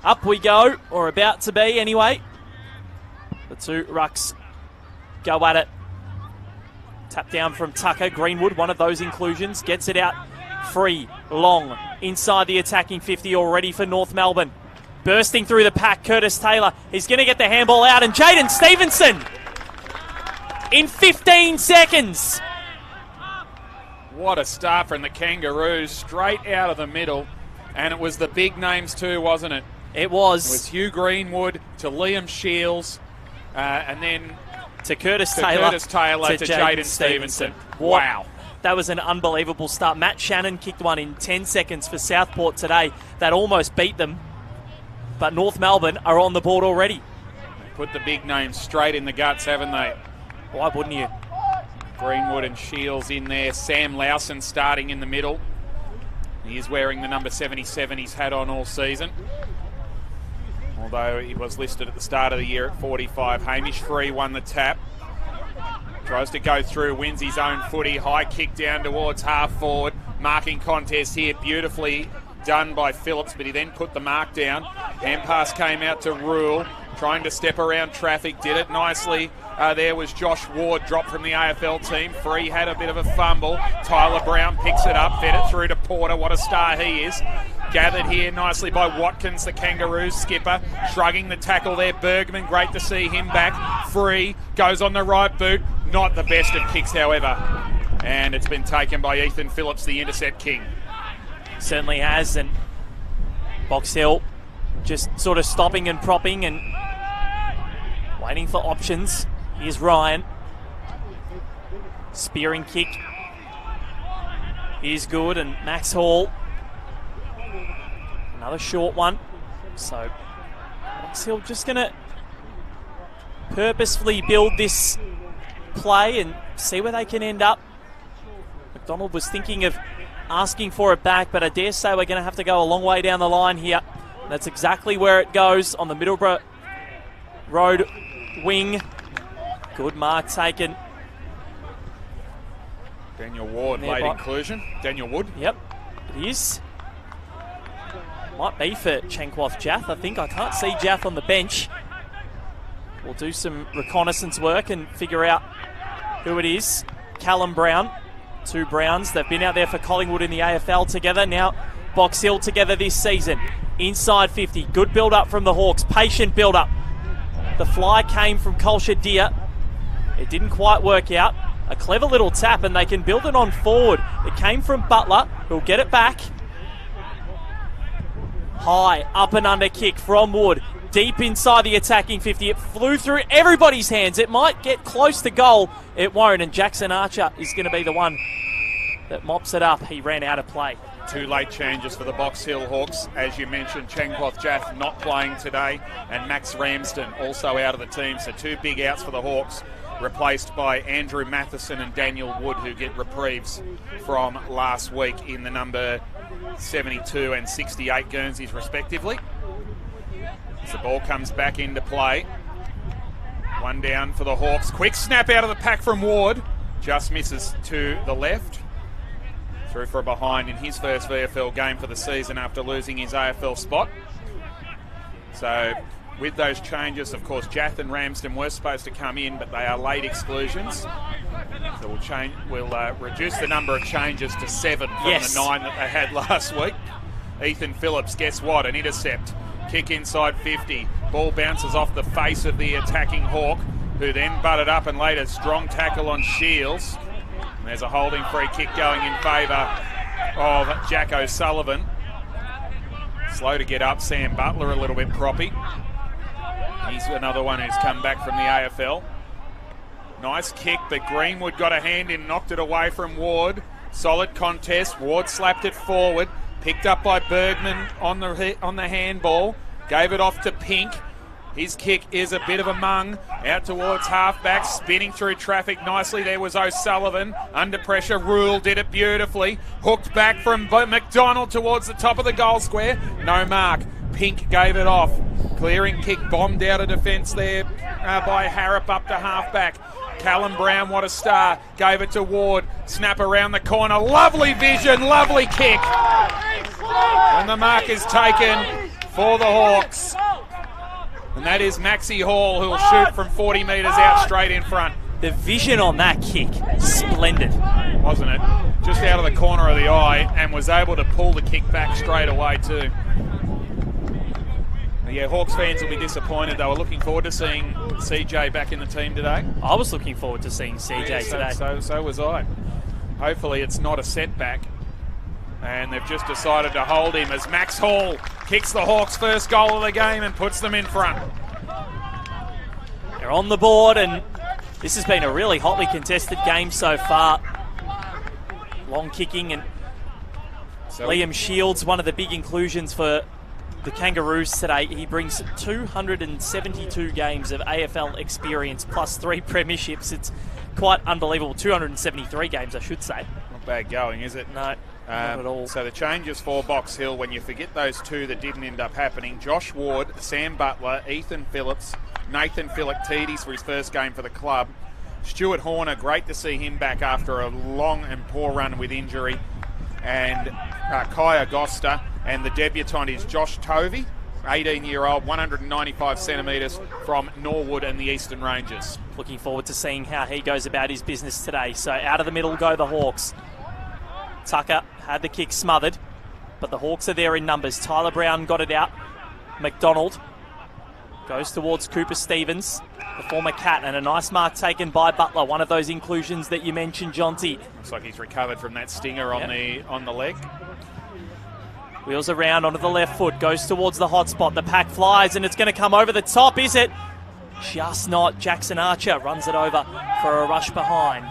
Up we go, or about to be anyway. The two rucks go at it. Tap down from Tucker. Greenwood, one of those inclusions, gets it out free, long, inside the attacking 50 already for North Melbourne. Bursting through the pack, Curtis Taylor. He's going to get the handball out, and Jaden Stevenson in 15 seconds. What a start from the Kangaroos, straight out of the middle. And it was the big names too, wasn't it? It was. It was Hugh Greenwood to Liam Shields, and then to Curtis Taylor to Jaden Stevenson. Wow. That was an unbelievable start. Matt Shannon kicked one in 10 seconds for Southport today. That almost beat them. But North Melbourne are on the board already. They put the big names straight in the guts, haven't they? Why wouldn't you? Greenwood and Shields in there. Sam Lowson starting in the middle. He is wearing the number 77 he's had on all season, although he was listed at the start of the year at 45. Hamish Free won the tap. Tries to go through, wins his own footy. High kick down towards half forward. Marking contest here, beautifully done by Phillips, but he then put the mark down. Hand pass came out to Rule, trying to step around traffic, did it nicely. There was Josh Ward, dropped from the AFL team. Free had a bit of a fumble. Tyler Brown picks it up, fed it through to Porter. What a star he is. Gathered here nicely by Watkins, the Kangaroos skipper. Shrugging the tackle there. Bergman, great to see him back. Free, goes on the right boot. Not the best of kicks, however. And it's been taken by Ethan Phillips, the intercept king. Certainly has, and Box Hill just sort of stopping and propping and waiting for options. Here's Ryan. Spearing kick is good, and Max Hall. Another short one. So Box Hill just going to purposefully build this play and see where they can end up. McDonald was thinking of asking for it back, but I dare say we're going to have to go a long way down the line here. That's exactly where it goes, on the Middleborough Road wing. Good mark taken. Daniel Ward, late inclusion. Daniel Wood. Yep, it is. Might be for Chenkwath Jath, I think. I can't see Jath on the bench. We'll do some reconnaissance work and figure out who it is. Callum Brown. Two Browns. They've been out there for Collingwood in the AFL together. Now Box Hill together this season. Inside 50. Good build-up from the Hawks. Patient build-up. The fly came from Kolsha Deer. It didn't quite work out. A clever little tap, and they can build it on forward. It came from Butler, who'll get it back. High, up and under kick from Wood. Deep inside the attacking 50. It flew through everybody's hands. It might get close to goal. It won't, and Jackson Archer is going to be the one that mops it up. He ran out of play. Two late changes for the Box Hill Hawks. As you mentioned, Chenkwath Jath not playing today, and Max Ramsden also out of the team. So two big outs for the Hawks, replaced by Andrew Matheson and Daniel Wood, who get reprieves from last week in the number 72 and 68 Guernseys respectively. As the ball comes back into play. One down for the Hawks. Quick snap out of the pack from Ward. Just misses to the left. Through for a behind in his first VFL game for the season after losing his AFL spot. So with those changes, of course, Jath and Ramsden were supposed to come in, but they are late exclusions. So we'll reduce the number of changes to 7 from the 9 that they had last week. Ethan Phillips, guess what? An intercept. Kick inside 50. Ball bounces off the face of the attacking Hawk, who then butted up and laid a strong tackle on Shields. And there's a holding free kick going in favour of Jack O'Sullivan. Slow to get up. Sam Butler a little bit proppy. He's another one who's come back from the AFL. Nice kick, but Greenwood got a hand in, knocked it away from Ward. Solid contest. Ward slapped it forward. Picked up by Bergman on the handball. Gave it off to Pink. His kick is a bit of a mung. Out towards halfback. Spinning through traffic nicely. There was O'Sullivan. Under pressure. Rule did it beautifully. Hooked back from McDonald towards the top of the goal square. No mark. Pink gave it off. Clearing kick bombed out of defence there by Harrop up to halfback. Callum Brown, what a star. Gave it to Ward. Snap around the corner. Lovely vision. Lovely kick. And the mark is taken for the Hawks. And that is Maxie Hall, who will shoot from 40 metres out straight in front. The vision on that kick, splendid. Wasn't it? Just out of the corner of the eye, and was able to pull the kick back straight away too. Yeah, Hawks fans will be disappointed. They were looking forward to seeing CJ back in the team today. I was looking forward to seeing CJ today. So was I. Hopefully it's not a setback. And they've just decided to hold him as Max Hall kicks the Hawks' first goal of the game and puts them in front. They're on the board, and this has been a really hotly contested game so far. Long kicking, and Liam Shields, one of the big inclusions for the Kangaroos today. He brings 272 games of AFL experience plus 3 premierships. It's quite unbelievable. 273 games, I should say. Not bad going, is it? No, not at all. So the changes for Box Hill, when you forget those 2 that didn't end up happening: Josh Ward, Sam Butler, Ethan Phillips, Nathan Philoctetes for his first game for the club. Stuart Horner, great to see him back after a long and poor run with injury. And Kai Agosta, and the debutant is Josh Tovey, 18-year-old, 195 centimetres from Norwood and the Eastern Ranges. Looking forward to seeing how he goes about his business today. So out of the middle go the Hawks. Tucker had the kick smothered, but the Hawks are there in numbers. Tyler Brown got it out. McDonald goes towards Cooper Stevens, the former Cat, and a nice mark taken by Butler, one of those inclusions that you mentioned, Jonty. Looks like he's recovered from that stinger on the leg. Wheels around onto the left foot, goes towards the hot spot. The pack flies, and it's going to come over the top, is it? Just not. Jackson Archer runs it over for a rush behind.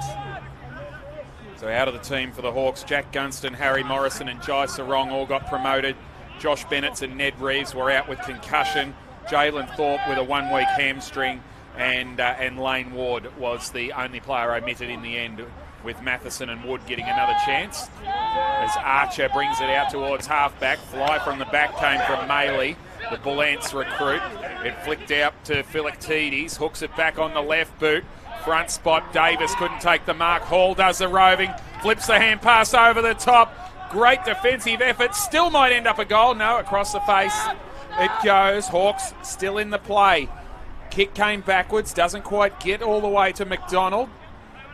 So out of the team for the Hawks, Jack Gunston, Harry Morrison and Jai Sarong all got promoted. Josh Bennett and Ned Reeves were out with concussion. Jalen Thorpe with a 1-week hamstring, and Lane Ward was the only player omitted in the end, with Matheson and Wood getting another chance. As Archer brings it out towards halfback, fly from the back came from Maley, the Bullants recruit. It flicked out to Philoctetes, hooks it back on the left boot. Front spot, Davis couldn't take the mark. Hall does the roving, flips the hand pass over the top. Great defensive effort, still might end up a goal. No, across the face it goes. Hawks still in the play. Kick came backwards, doesn't quite get all the way to McDonald.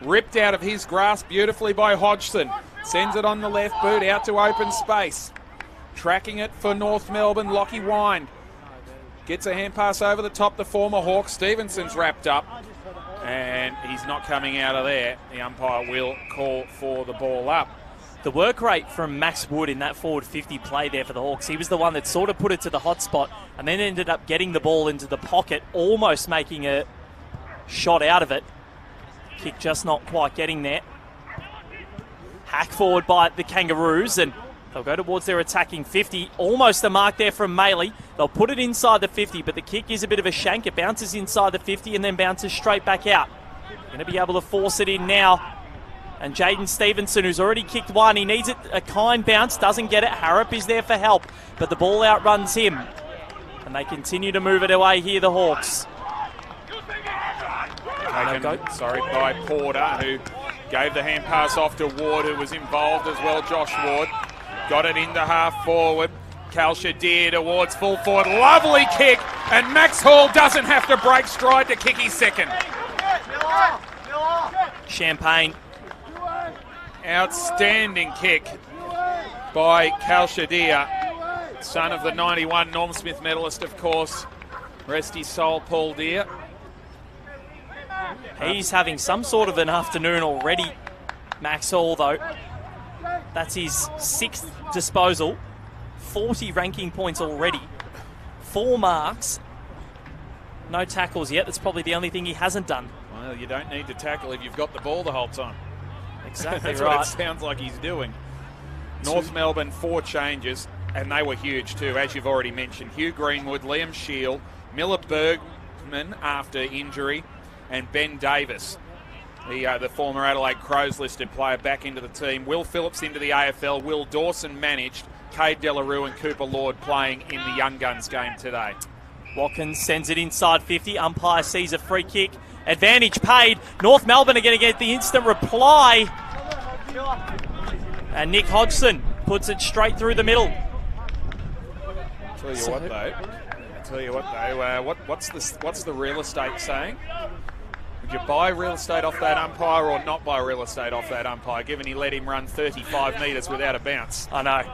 Ripped out of his grasp beautifully by Hodgson. Sends it on the left boot out to open space. Tracking it for North Melbourne, Lockie Wind. Gets a hand pass over the top, the former Hawk. Stevenson's wrapped up, and he's not coming out of there. The umpire will call for the ball up. The work rate from Max Wood in that forward 50 play there for the Hawks. He was the one that sort of put it to the hot spot and then ended up getting the ball into the pocket, almost making a shot out of it. Kick just not quite getting there. Hack forward by the Kangaroos, and they'll go towards their attacking 50. Almost a mark there from Maley. They'll put it inside the 50, but the kick is a bit of a shank. It bounces inside the 50 and then bounces straight back out. Going to be able to force it in now. And Jaden Stevenson, who's already kicked one, he needs it, a kind bounce, doesn't get it. Harrop is there for help, but the ball outruns him. And they continue to move it away here, the Hawks. By Porter, who gave the hand pass off to Ward, who was involved as well, Josh Ward. Got it into half forward. Cal Shadir towards full forward. Lovely kick, and Max Hall doesn't have to break stride to kick his second. Champagne. Outstanding kick by Cal Shadir, son of the 91 Norm Smith medalist, of course. Rest his soul, Paul Deere. He's having some sort of an afternoon already, Max Hall, though. That's his 6th disposal. 40 ranking points already. 4 marks. No tackles yet. That's probably the only thing he hasn't done. Well, you don't need to tackle if you've got the ball the whole time. Exactly That's right. what it sounds like he's doing. North Melbourne, 4 changes, and they were huge too, as you've already mentioned. Hugh Greenwood, Liam Shield, Miller Bergman after injury, and Ben Davis, the former Adelaide Crows listed player, back into the team. Will Phillips into the AFL. Will Dawson managed. Cade Delarue and Cooper Lord playing in the Young Guns game today. Watkins sends it inside 50. Umpire sees a free kick. Advantage paid. North Melbourne are going to get the instant reply. And Nick Hodgson puts it straight through the middle. Tell you what though, what's the real estate saying? Would you buy real estate off that umpire or not buy real estate off that umpire, given he let him run 35 metres without a bounce? I know.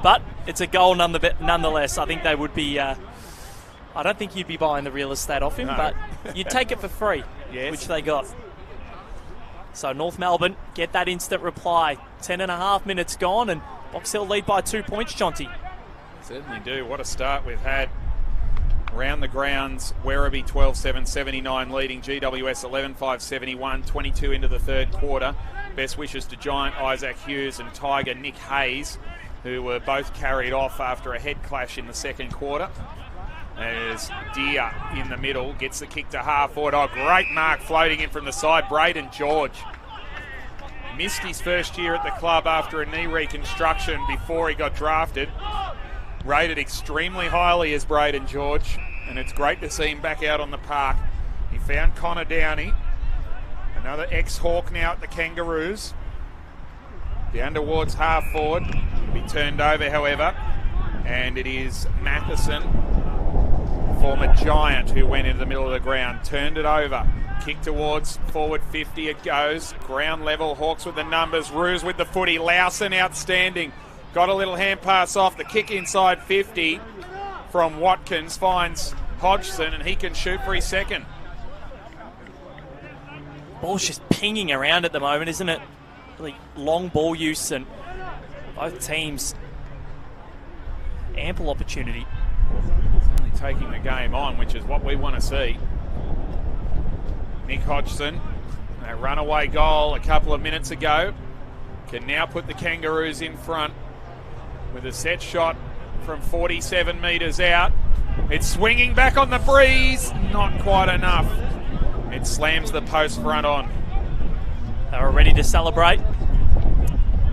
But it's a goal nonetheless. I think they would be... I don't think you'd be buying the real estate off him, but you'd take it for free, yes, which they got. So North Melbourne get that instant reply. 10.5 minutes gone, and Box Hill lead by 2 points, Jonty. Certainly do. What a start we've had. Around the grounds, Werribee 12-7-79 leading, GWS 11-5-71, 22 into the third quarter. Best wishes to Giant Isaac Hughes and Tiger Nick Hayes, who were both carried off after a head clash in the second quarter. As Deer in the middle gets the kick to half forward. Oh, great mark floating in from the side. Braden George missed his first year at the club after a knee reconstruction before he got drafted. Rated extremely highly as Braden George, and it's great to see him back out on the park. He found Connor Downey, another ex-Hawk now at the Kangaroos. Down towards half forward. Be turned over, however, and it is Matheson, former Giant, who went into the middle of the ground, turned it over, kick towards forward 50, it goes, ground level, Hawks with the numbers, Roos with the footy, Lowson outstanding, got a little hand pass off, the kick inside 50 from Watkins, finds Hodgson, and he can shoot for his second. Ball's just pinging around at the moment, isn't it? Really long ball use, and both teams ample opportunity. Taking the game on, which is what we want to see. Nick Hodgson, a runaway goal a couple of minutes ago, can now put the Kangaroos in front with a set shot from 47 metres out. It's swinging back on the breeze, not quite enough. It slams the post front on. They were ready to celebrate.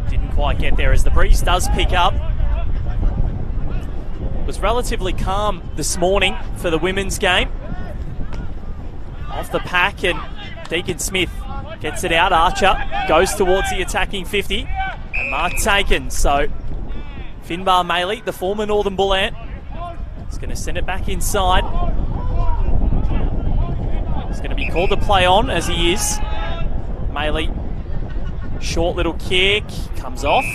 Didn't quite get there as the breeze does pick up. It was relatively calm this morning for the women's game. Off the pack, and Deacon Smith gets it out. Archer goes towards the attacking 50, and mark taken. So Finbar Maley, the former Northern Bull Ant, is going to send it back inside. He's going to be called to play on, as he is. Maley, short little kick, comes off.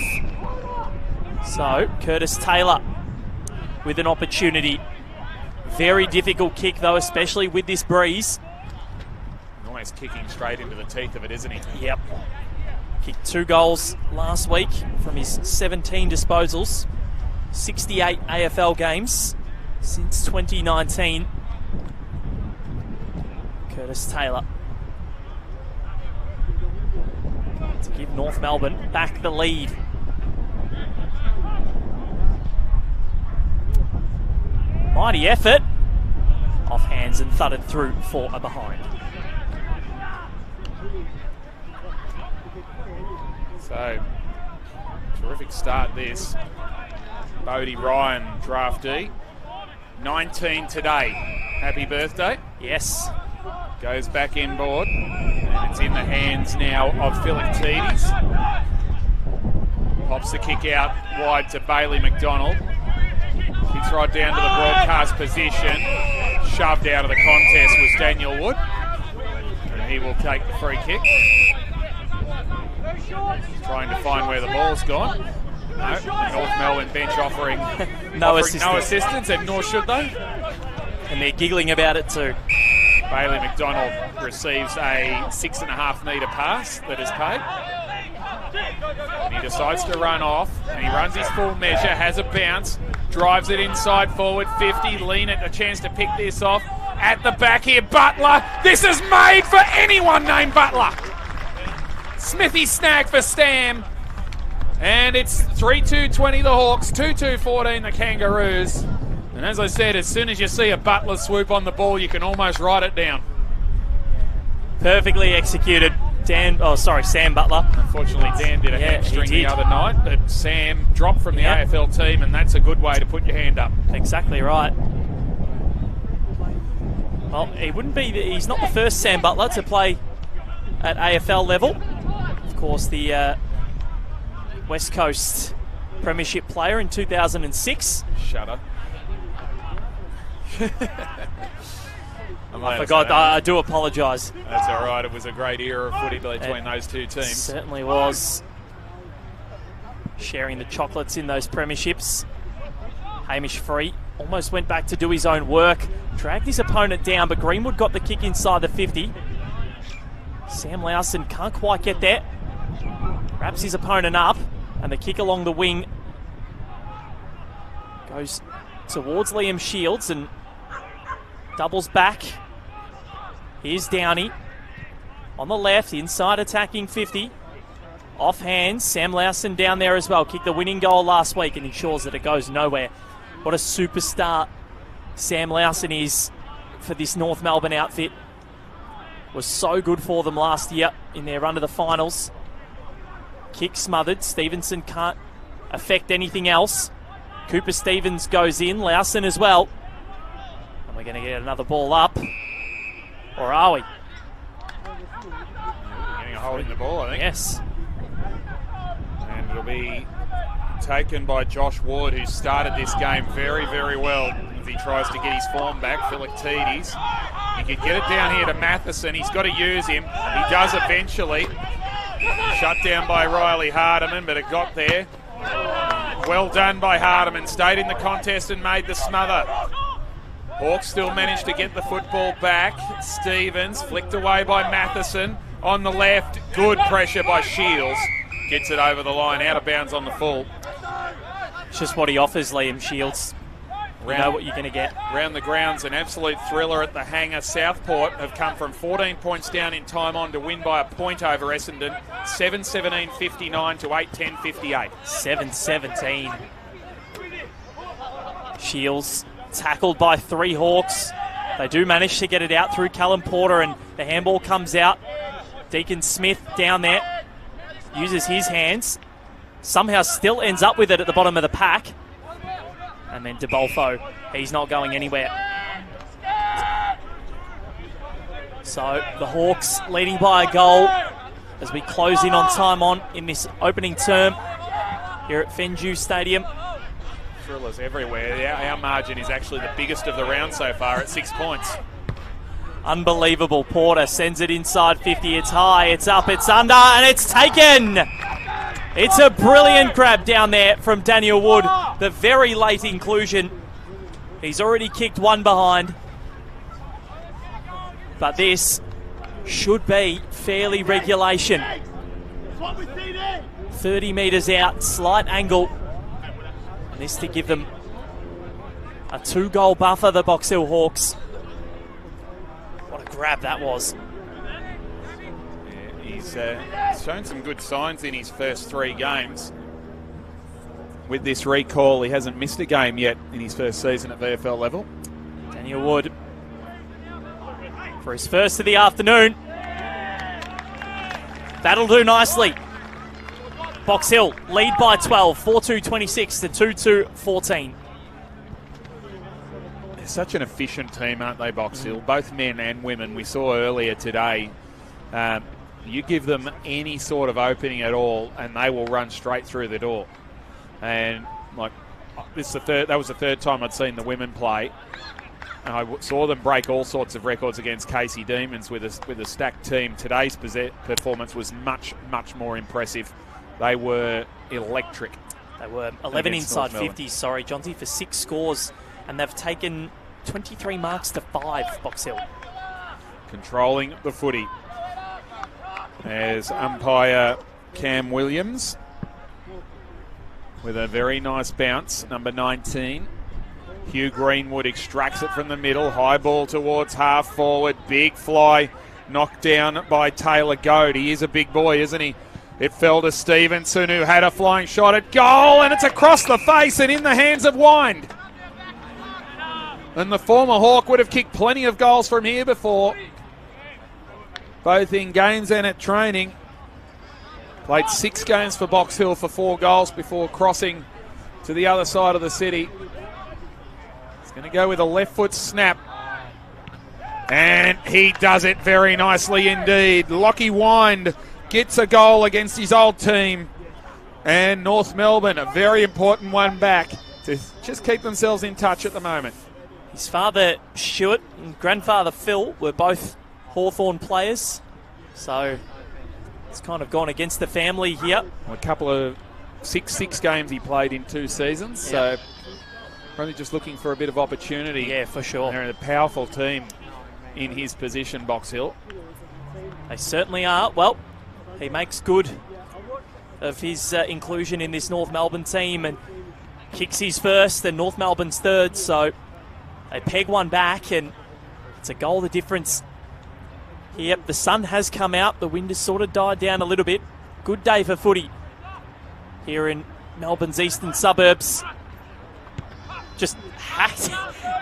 So Curtis Taylor with an opportunity. Very difficult kick though, especially with this breeze. Almost kicking straight into the teeth of it, isn't he? Yep. Kicked 2 goals last week from his 17 disposals. 68 AFL games since 2019. Curtis Taylor to give North Melbourne back the lead. Mighty effort. Off hands and thudded through for a behind. So, terrific start this. Bodie Ryan, draftee. 19 today. Happy birthday. Yes. Goes back inboard. And it's in the hands now of Philoctetes. Pops the kick out wide to Bailey McDonald. Kicks right down to the broadcast position. Shoved out of the contest was Daniel Wood. And he will take the free kick. Trying to find where the ball's gone. No, the North Melbourne bench offering no assistance, and nor should they. And they're giggling about it too. Bailey McDonald receives a 6.5 metre pass that is paid. And he decides to run off, and he runs his full measure, has a bounce, drives it inside forward 50. Lean at a chance to pick this off. At the back here, Butler. This is made for anyone named Butler. Smithy snag for Stam. And it's 3-2-20 the Hawks, 2-2-14 the Kangaroos. And as I said, as soon as you see a Butler swoop on the ball, you can almost write it down. Perfectly executed. Sam Butler. Unfortunately, Dan did a hamstring the other night, but Sam dropped from the AFL team, and that's a good way to put your hand up. Exactly right. Well, he's not the first Sam Butler to play at AFL level. Of course, the West Coast Premiership player in 2006. Shudder. I forgot. I do apologise. That's all right. It was a great era of footy between those two teams. Certainly was. Sharing the chocolates in those premierships. Hamish Free almost went back to do his own work. Dragged his opponent down, but Greenwood got the kick inside the 50. Sam Lowson can't quite get there. Wraps his opponent up, and the kick along the wing goes towards Liam Shields and doubles back. Here's Downey on the left, inside attacking 50. Off hands, Sam Lowson down there as well. Kicked the winning goal last week and ensures that it goes nowhere. What a superstar Sam Lowson is for this North Melbourne outfit. Was so good for them last year in their run to the finals. Kick smothered. Stevenson can't affect anything else. Cooper Stevens goes in. Lowson as well. And we're going to get another ball up. Or are we? We're getting a hold in the ball, I think. Yes. And it'll be taken by Josh Ward, who started this game very, very well. If he tries to get his form back, Philoctetes. He could get it down here to Matheson. He's got to use him. He does eventually. Shut down by Riley Hardiman, but it got there. Well done by Hardiman. Stayed in the contest and made the smother. Hawks still managed to get the football back. Stevens flicked away by Matheson. On the left, good pressure by Shields. Gets it over the line, out of bounds on the full. It's just what he offers, Liam Shields. You know what you're going to get. Round the grounds, an absolute thriller at the hangar. Southport have come from 14 points down in time on to win by a point over Essendon. 7-17-59 to 8-10-58. 7-17. Shields tackled by three Hawks. They do manage to get it out through Callum Porter, and the handball comes out. Deacon Smith down there. Uses his hands. Somehow still ends up with it at the bottom of the pack. And then DeBolfo, he's not going anywhere. So the Hawks leading by a goal as we close in on time on in this opening term here at Fenju Stadium. Thrillers everywhere. Our margin is actually the biggest of the round so far at 6 points. Unbelievable. Porter sends it inside 50. It's high, it's up, it's under, and it's taken! It's a brilliant grab down there from Daniel Wood. The very late inclusion. He's already kicked one behind. But this should be fairly regulation. 30 metres out, slight angle. And this to give them a 2-goal buffer, the Box Hill Hawks. What a grab that was. He's shown some good signs in his first 3 games. With this recall, he hasn't missed a game yet in his first season at VFL level. Daniel Wood for his first of the afternoon. That'll do nicely. Box Hill lead by 12, 4-2-26 to 2-2-14. They're such an efficient team, aren't they, Box Hill? Both men and women. We saw earlier today. You give them any sort of opening at all, and they will run straight through the door. And like this, that was the third time I'd seen the women play. And I saw them break all sorts of records against Casey Demons with a stacked team. Today's performance was much, much more impressive. They were electric. They were 11 inside 50, sorry, Jonty, for 6 scores, and they've taken 23 marks to 5, Box Hill. Controlling the footy. As umpire Cam Williams with a very nice bounce, number 19. Hugh Greenwood extracts it from the middle, high ball towards half forward, big fly, knocked down by Taylor Goad. He is a big boy, isn't he? It fell to Stevenson, who had a flying shot at goal, and it's across the face and in the hands of Wind. And the former Hawk would have kicked plenty of goals from here before, both in games and at training. Played 6 games for Box Hill for 4 goals before crossing to the other side of the city. He's going to go with a left foot snap. And he does it very nicely indeed. Lockie Wind gets a goal against his old team. And North Melbourne, a very important one back to just keep themselves in touch at the moment. His father, Stuart, and grandfather, Phil, were both Hawthorn players. So it's kind of gone against the family here. A couple of six games he played in 2 seasons. So probably just looking for a bit of opportunity. Yeah, for sure. They're a powerful team in his position, Box Hill. They certainly are. Well, he makes good of his inclusion in this North Melbourne team and kicks his first and North Melbourne's third. So they peg one back and it's a goal the difference. Here, the sun has come out. The wind has sort of died down a little bit. Good day for footy here in Melbourne's eastern suburbs. Just hacked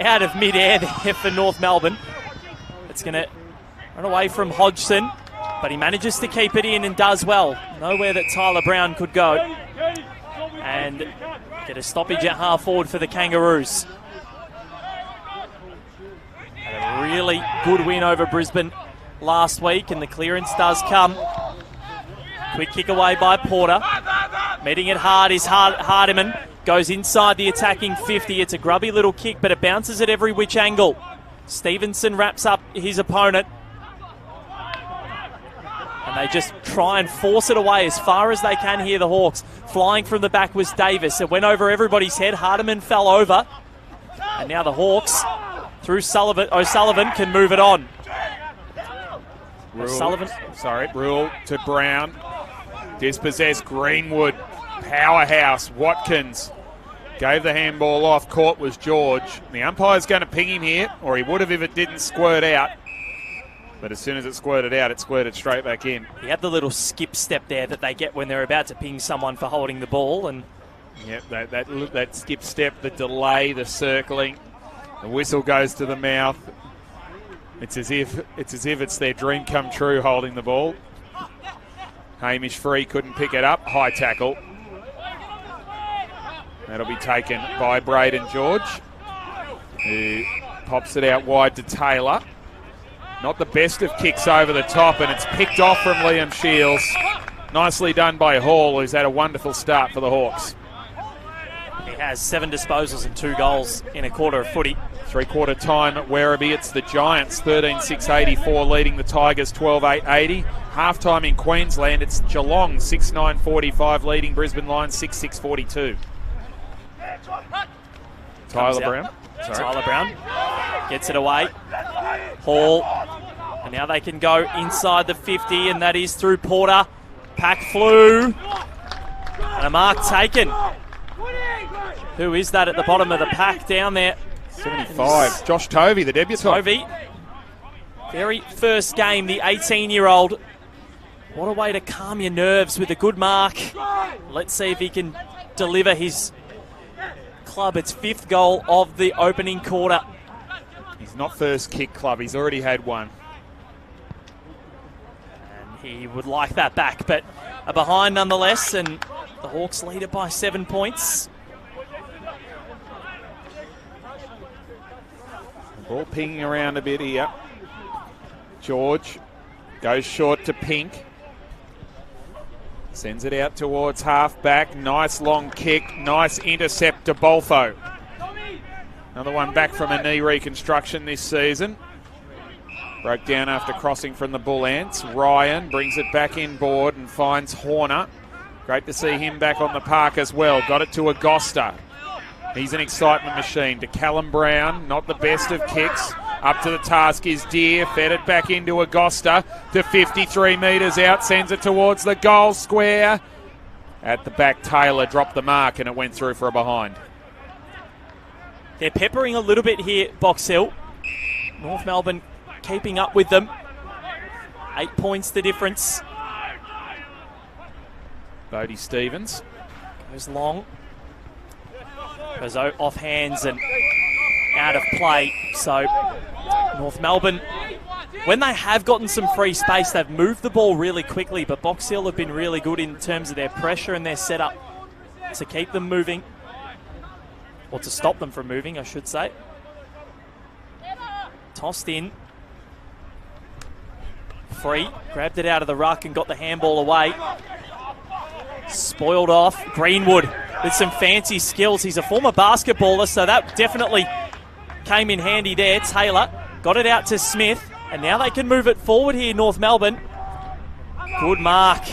out of mid-air there for North Melbourne. It's going to run away from Hodgson, but he manages to keep it in and does well. Nowhere that Tyler Brown could go. And get a stoppage at half forward for the Kangaroos. Had a really good win over Brisbane last week, and the clearance does come. Quick kick away by Porter. Meeting it hard is Hardiman. Goes inside the attacking 50. It's a grubby little kick, but it bounces at every which angle. Stevenson wraps up his opponent. And they just try and force it away as far as they can here, the Hawks. Flying from the back was Davis. It went over everybody's head. Hardiman fell over. And now the Hawks, through O'Sullivan, can move it on. Rule to Brown. Dispossessed Greenwood. Powerhouse. Watkins gave the handball off. Caught was George. The umpire's going to ping him here, or he would have if it didn't squirt out. But as soon as it squirted out, it squirted straight back in. He had the little skip step there that they get when they're about to ping someone for holding the ball. And yep, that skip step, the delay, the circling. The whistle goes to the mouth. It's as if it's their dream come true holding the ball. Hamish Free couldn't pick it up. High tackle. That'll be taken by Braden George, who pops it out wide to Taylor. Not the best of kicks over the top, and it's picked off from Liam Shields. Nicely done by Hall, who's had a wonderful start for the Hawks. He has 7 disposals and 2 goals in a quarter of footy. 3-quarter time at Werribee. It's the Giants 13-6-84 leading the Tigers 12-8-80. Half-time in Queensland, it's Geelong 6-9-45 leading Brisbane Lions 6-6-42. Tyler Brown gets it away. Hall. And now they can go inside the 50, and that is through Porter. Pack flew. And a mark taken. Who is that at the bottom of the pack down there? 75. Josh Tovey, the debutant. Tovey. Very first game, the 18-year-old. What a way to calm your nerves with a good mark. Let's see if he can deliver his club its 5th goal of the opening quarter. He's not first kick club, he's already had one. And he would like that back, but a behind nonetheless, and the Hawks lead it by 7 points. Ball pinging around a bit here. George goes short to Pink. Sends it out towards half-back. Nice long kick. Nice intercept to Bolfo. Another one back from a knee reconstruction this season. Broke down after crossing from the Bull Ants. Ryan brings it back inboard and finds Horner. Great to see him back on the park as well. Got it to Agosta. He's an excitement machine. To Callum Brown, not the best of kicks. Up to the task is Deere. Fed it back into Agosta. To 53 metres out. Sends it towards the goal square. At the back, Taylor dropped the mark and it went through for a behind. They're peppering a little bit here, Box Hill. North Melbourne keeping up with them. 8 points the difference. Bodie Stevens. Goes long. Goes off hands and out of play. So North Melbourne, when they have gotten some free space, they've moved the ball really quickly, but Box Hill have been really good in terms of their pressure and their setup to keep them moving, or to stop them from moving, I should say. Tossed in. Free. Grabbed it out of the ruck and got the handball away. Spoiled off. Greenwood with some fancy skills. He's a former basketballer, so that definitely came in handy there. Taylor got it out to Smith, and now they can move it forward here, North Melbourne. Good mark.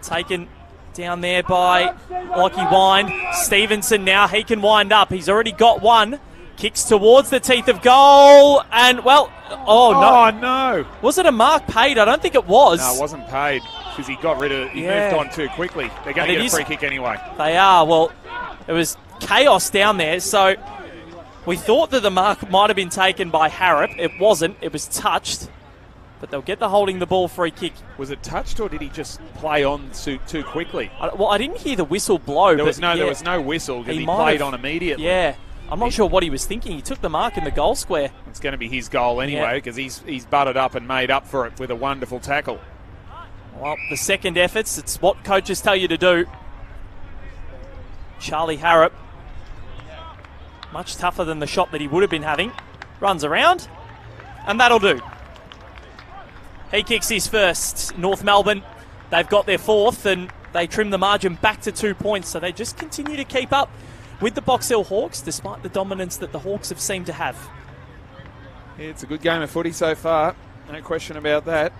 Taken down there by Lockie Wind. Stevenson now, he can wind up. He's already got one. Kicks towards the teeth of goal, and well, oh no. Was it a mark paid? I don't think it was. No, it wasn't paid because he got rid of it. He moved on too quickly. They're going to get a free kick anyway. They are. Well, it was chaos down there, so we thought that the mark might have been taken by Harrop. It wasn't. It was touched, but they'll get the holding the ball free kick. Was it touched or did he just play on too quickly? I didn't hear the whistle blow. There was no whistle because he played on immediately. Yeah. I'm not sure what he was thinking. He took the mark in the goal square. It's going to be his goal anyway because he's butted up and made up for it with a wonderful tackle. Well, the second efforts, it's what coaches tell you to do. Charlie Harrop, much tougher than the shot that he would have been having. Runs around, and that'll do. He kicks his first. North Melbourne, they've got their fourth, and they trim the margin back to 2 points, so they just continue to keep up with the Box Hill Hawks, despite the dominance that the Hawks have seemed to have. Yeah, it's a good game of footy so far. No question about that.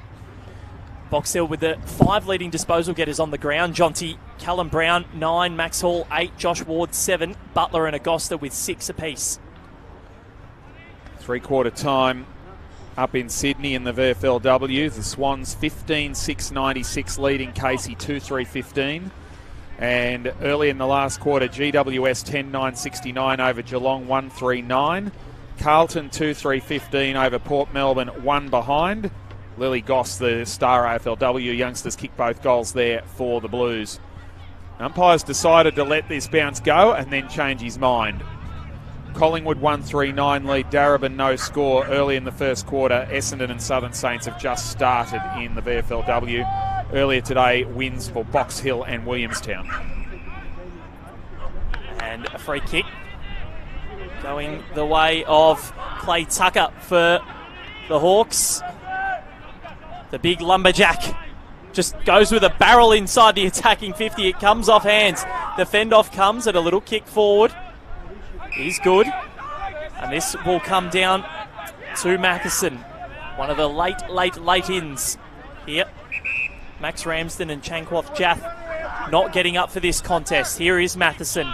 Box Hill with the 5 leading disposal getters on the ground. Jonty, Callum Brown, 9, Max Hall, 8, Josh Ward, 7, Butler and Agosta with 6 apiece. 3/4 time up in Sydney in the VFLW. The Swans 15-6-96 leading Casey 2-3-15. And early in the last quarter, GWS 10-9-69 over Geelong 1-3-9. Carlton 2-3-15 over Port Melbourne 1 behind. Lily Goss, the star AFLW youngsters, kicked both goals there for the Blues. Umpires decided to let this bounce go and then change his mind. Collingwood 1-3-9 lead, Darebin no score early in the first quarter. Essendon and Southern Saints have just started in the VFLW. Earlier today, wins for Box Hill and Williamstown. And a free kick going the way of Clay Tucker for the Hawks. The big lumberjack just goes with a barrel inside the attacking 50. It comes off hands. The fend-off comes at a little kick forward. He's good. And this will come down to Matheson. One of the late ins here. Max Ramsden and Chankwath Jath not getting up for this contest. Here is Matheson.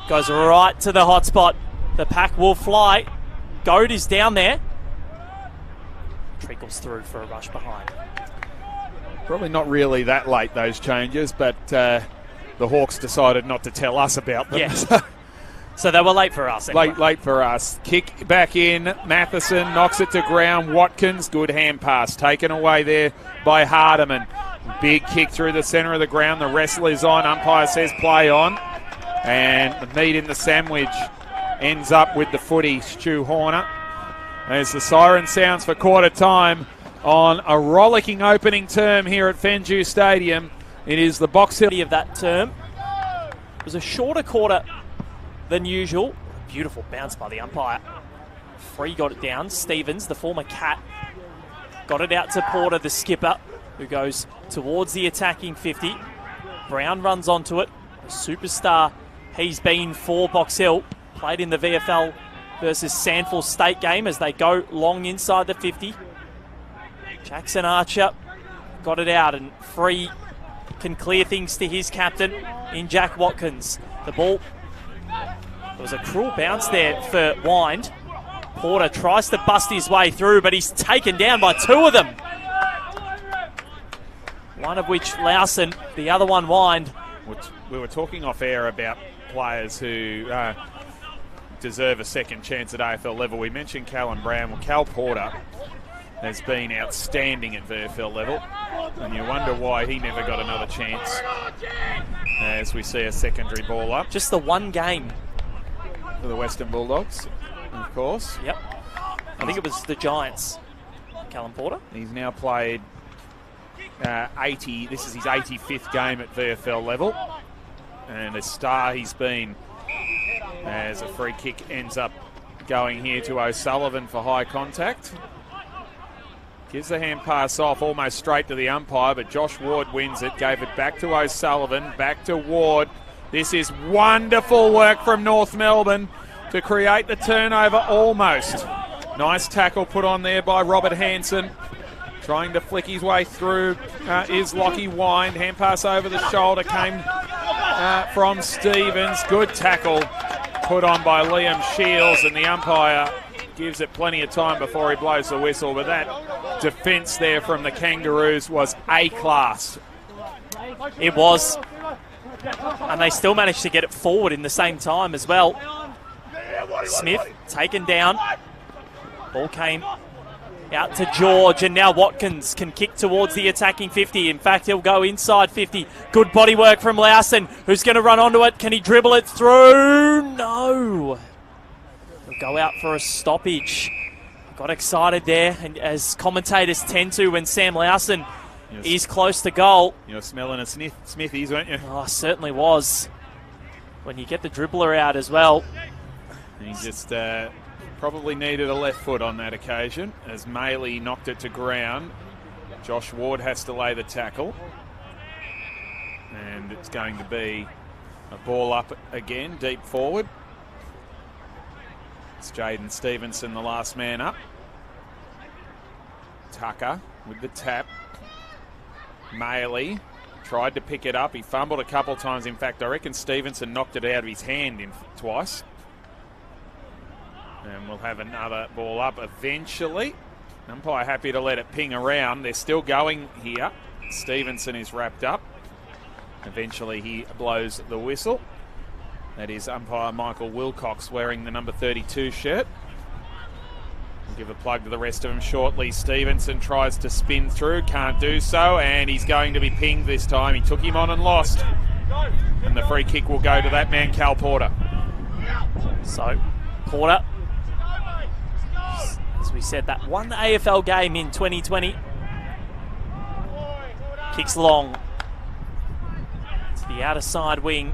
Goes right to the hot spot. The pack will fly. Goad is down there. Trickles through for a rush behind. Probably not really that late, those changes, but the Hawks decided not to tell us about them. Yeah. So they were late for us. Anyway. Late for us. Kick back in. Matheson knocks it to ground. Watkins, good hand pass. Taken away there by Hardiman. Big kick through the centre of the ground. The wrestler's on. Umpire says play on. And the meat in the sandwich ends up with the footy, Stu Horner. As the siren sounds for quarter time on a rollicking opening term here at Fenju Stadium. It is the Box Hill of that term. It was a shorter quarter than usual. Beautiful bounce by the umpire. Free got it down. Stevens, the former Cat, got it out to Porter, the skipper, who goes towards the attacking 50. Brown runs onto it. A superstar he's been for Box Hill. Played in the VFL versus Sandford State game as they go long inside the 50. Jackson Archer got it out, and Free can clear things to his captain in Jack Watkins. The ball, there was a cruel bounce there for Wind. Porter tries to bust his way through, but he's taken down by 2 of them. One of which Lawson, the other one Wind. We were talking off air about players who deserve a second chance at AFL level. We mentioned Callum Brown. Well, Cal Porter has been outstanding at VFL level, and you wonder why he never got another chance as we see a secondary ball up. Just the one game for the Western Bulldogs, of course. Yep. I think it was the Giants, Callum Porter. He's now played 80. This is his 85th game at VFL level, and a star he's been, as a free kick ends up going here to O'Sullivan for high contact. Gives the hand pass off almost straight to the umpire, but Josh Ward wins it. Gave it back to O'Sullivan, back to Ward. This is wonderful work from North Melbourne. to create the turnover almost. Nice tackle put on there by Robert Hansen. Trying to flick his way through is Lockie Wind. Hand pass over the shoulder came from Stevens. Good tackle put on by Liam Shields, and the umpire gives it plenty of time before he blows the whistle. But that defence there from the Kangaroos was A-class. It was. And they still managed to get it forward in the same time as well. Smith taken down. Ball came out to George, and now Watkins can kick towards the attacking 50. In fact, he'll go inside 50. Good body work from Lawson, who's going to run onto it. Can he dribble it through? No. He'll go out for a stoppage. Got excited there, and as commentators tend to when Sam Lawson is close to goal. You're smelling a Smithies, weren't you? Oh, certainly was. When you get the dribbler out as well. He just probably needed a left foot on that occasion as Maley knocked it to ground. Josh Ward has to lay the tackle. And it's going to be a ball up again, deep forward. It's Jaden Stevenson, the last man up. Tucker with the tap. Maley tried to pick it up. He fumbled a couple times. In fact, I reckon Stevenson knocked it out of his hand twice. And we'll have another ball up eventually. Umpire happy to let it ping around. They're still going here. Stevenson is wrapped up. Eventually he blows the whistle. That is umpire Michael Wilcox wearing the number 32 shirt. We'll give a plug to the rest of them shortly. Stevenson tries to spin through, can't do so, and he's going to be pinged this time. He took him on and lost. And the free kick will go to that man, Cal Porter. So, Porter, as we said, that one AFL game in 2020. Kicks long to the outer side wing.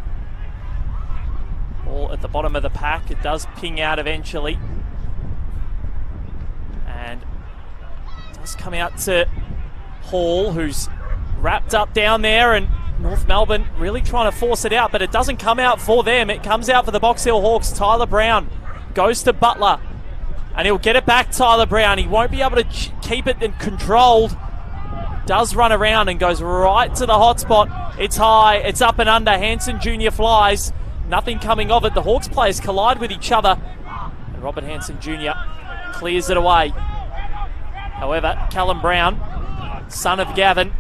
Ball at the bottom of the pack. It does ping out eventually. And it does come out to Hall, who's wrapped up down there, and North Melbourne really trying to force it out, but it doesn't come out for them. It comes out for the Box Hill Hawks. Tyler Brown goes to Butler, and he'll get it back, Tyler Brown. He won't be able to keep it controlled. Does run around and goes right to the hot spot. It's high, it's up and under. Hansen Jr. flies. Nothing coming of it. The Hawks players collide with each other. And Robert Hansen Jr. clears it away. However, Callum Brown, son of Gavin,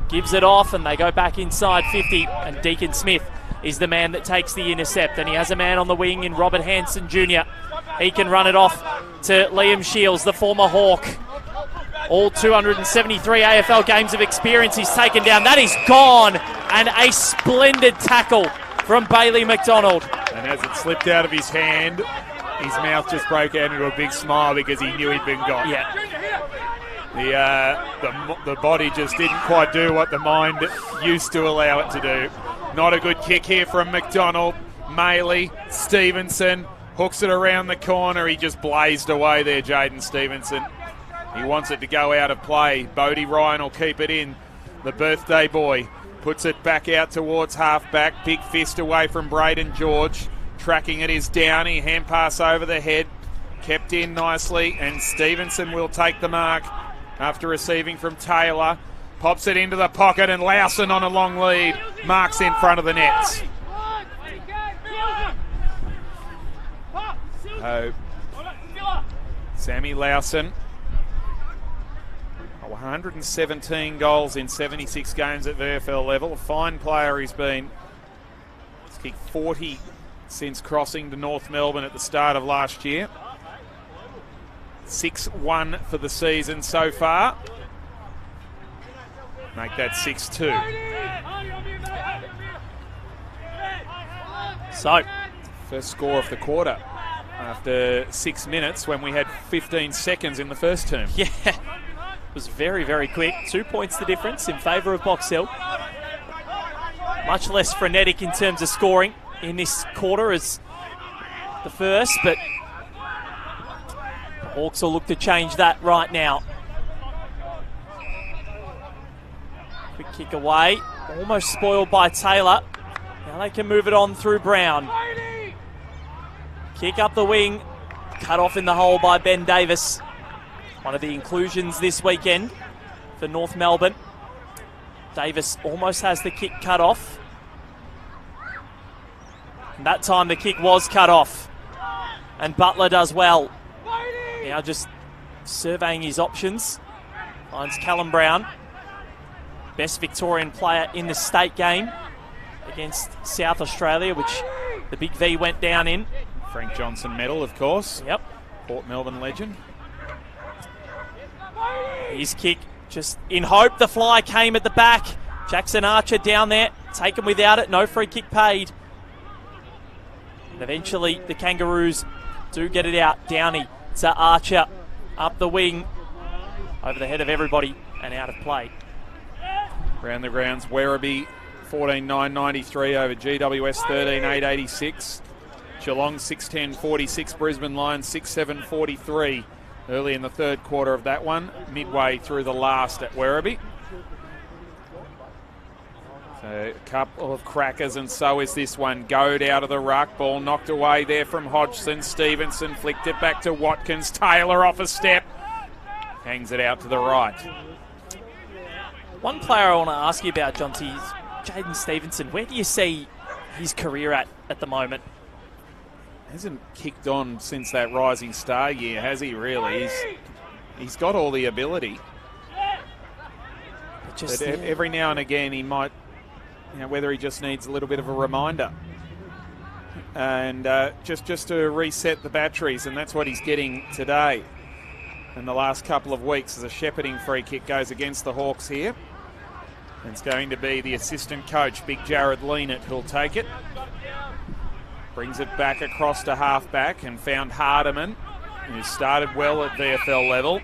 gives it off, and they go back inside 50. And Deacon Smith is the man that takes the intercept. And he has a man on the wing in Robert Hansen Jr. He can run it off to Liam Shields, the former Hawk. All 273 AFL games of experience he's taken down. That is gone. And a splendid tackle from Bailey McDonald. And as it slipped out of his hand, his mouth just broke out into a big smile because he knew he'd been got. Yeah. The body just didn't quite do what the mind used to allow it to do. Not a good kick here from McDonald. Maley, Stevenson, hooks it around the corner. He just blazed away there, Jaden Stevenson. He wants it to go out of play. Bodie Ryan will keep it in. The birthday boy puts it back out towards half-back. Big fist away from Braden George. Tracking it is Downey. Hand pass over the head. Kept in nicely. And Stevenson will take the mark after receiving from Taylor. Pops it into the pocket, and Lawson on a long lead. Marks in front of the nets. Sammy Lawson. 117 goals in 76 games at VFL level. A fine player he's been. He's kicked 40 since crossing to North Melbourne at the start of last year. 6-1 for the season so far. Make that 6-2. So, first score of the quarter after 6 minutes when we had 15 seconds in the first term. Yeah. It was very, very quick. 2 points the difference in favour of Box Hill. Much less frenetic in terms of scoring in this quarter as the first, but the Hawks will look to change that right now. Quick kick away. Almost spoiled by Taylor. Now they can move it on through Brown. Kick up the wing. Cut off in the hole by Ben Davis. One of the inclusions this weekend for North Melbourne. Davis almost has the kick cut off. And that time the kick was cut off. And Butler does well. Now just surveying his options. Finds Callum Brown. Best Victorian player in the state game against South Australia, which the Big V went down in. Frank Johnson medal, of course. Yep. Port Melbourne legend. His kick just in hope. The fly came at the back. Jackson Archer down there. Taken without it. No free kick paid. And eventually the Kangaroos do get it out. Downey to Archer. Up the wing. Over the head of everybody and out of play. Round the grounds, Werribee 14,993 over GWS 13,886. Geelong 610.46, Brisbane Lions 6,743 early in the third quarter of that one, midway through the last at Werribee. So a couple of crackers, and so is this one. Goad out of the ruck, ball knocked away there from Hodgson. Stevenson flicked it back to Watkins. Taylor off a step, hangs it out to the right. One player I want to ask you about, Jonty, is Jaden Stevenson. Where do you see his career at the moment? Hasn't kicked on since that Rising Star year, has he really? He's got all the ability. But every now and again he might, whether he just needs a little bit of a reminder. And just to reset the batteries, and that's what he's getting today. In the last couple of weeks, as a shepherding free kick goes against the Hawks here. It's going to be the assistant coach, Big Jared Leanett, who'll take it. Brings it back across to halfback and found Hardiman, who started well at VFL level.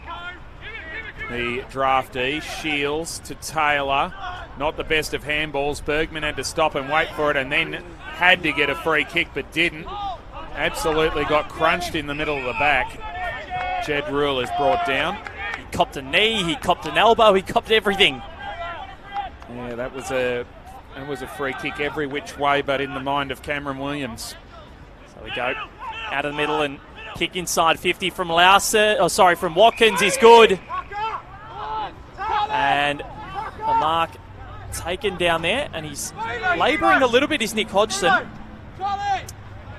The draftee, Shields to Taylor. Not the best of handballs. Bergman had to stop and wait for it, and then had to get a free kick but didn't. Absolutely got crunched in the middle of the back. Jed Rule is brought down. He copped a knee, he copped an elbow, he copped everything. Yeah, that was a free kick every which way, but in the mind of Cameron Williams. So we go out of the middle and kick inside 50 from from Watkins is good. And the mark taken down there, and he's labouring a little bit, is Nick Hodgson.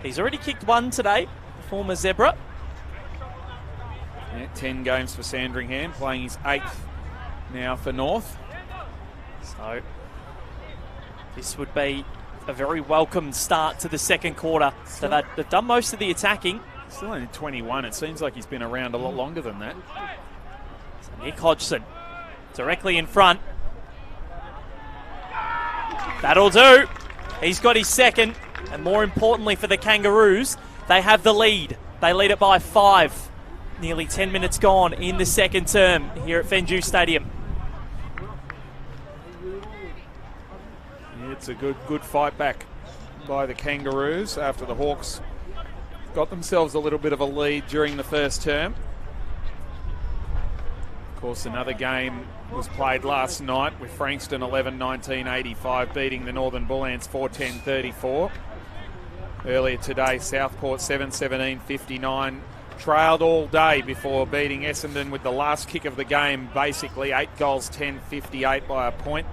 He's already kicked one today, the former Zebra. Yeah, 10 games for Sandringham, playing his 8th now for North. So this would be a very welcome start to the second quarter. So they've done most of the attacking. Still only 21. It seems like he's been around a lot longer than that. So Nick Hodgson directly in front. That'll do. He's got his second. And more importantly for the Kangaroos, they have the lead. They lead it by 5. Nearly 10 minutes gone in the second term here at Fenju Stadium. It's a good fight back by the Kangaroos after the Hawks got themselves a little bit of a lead during the first term. Of course, another game was played last night with Frankston 11-19-85 beating the Northern Bull Ants 4-10-34. Earlier today, Southport 7-17-59 trailed all day before beating Essendon with the last kick of the game, basically 8 goals 10-58 by a point.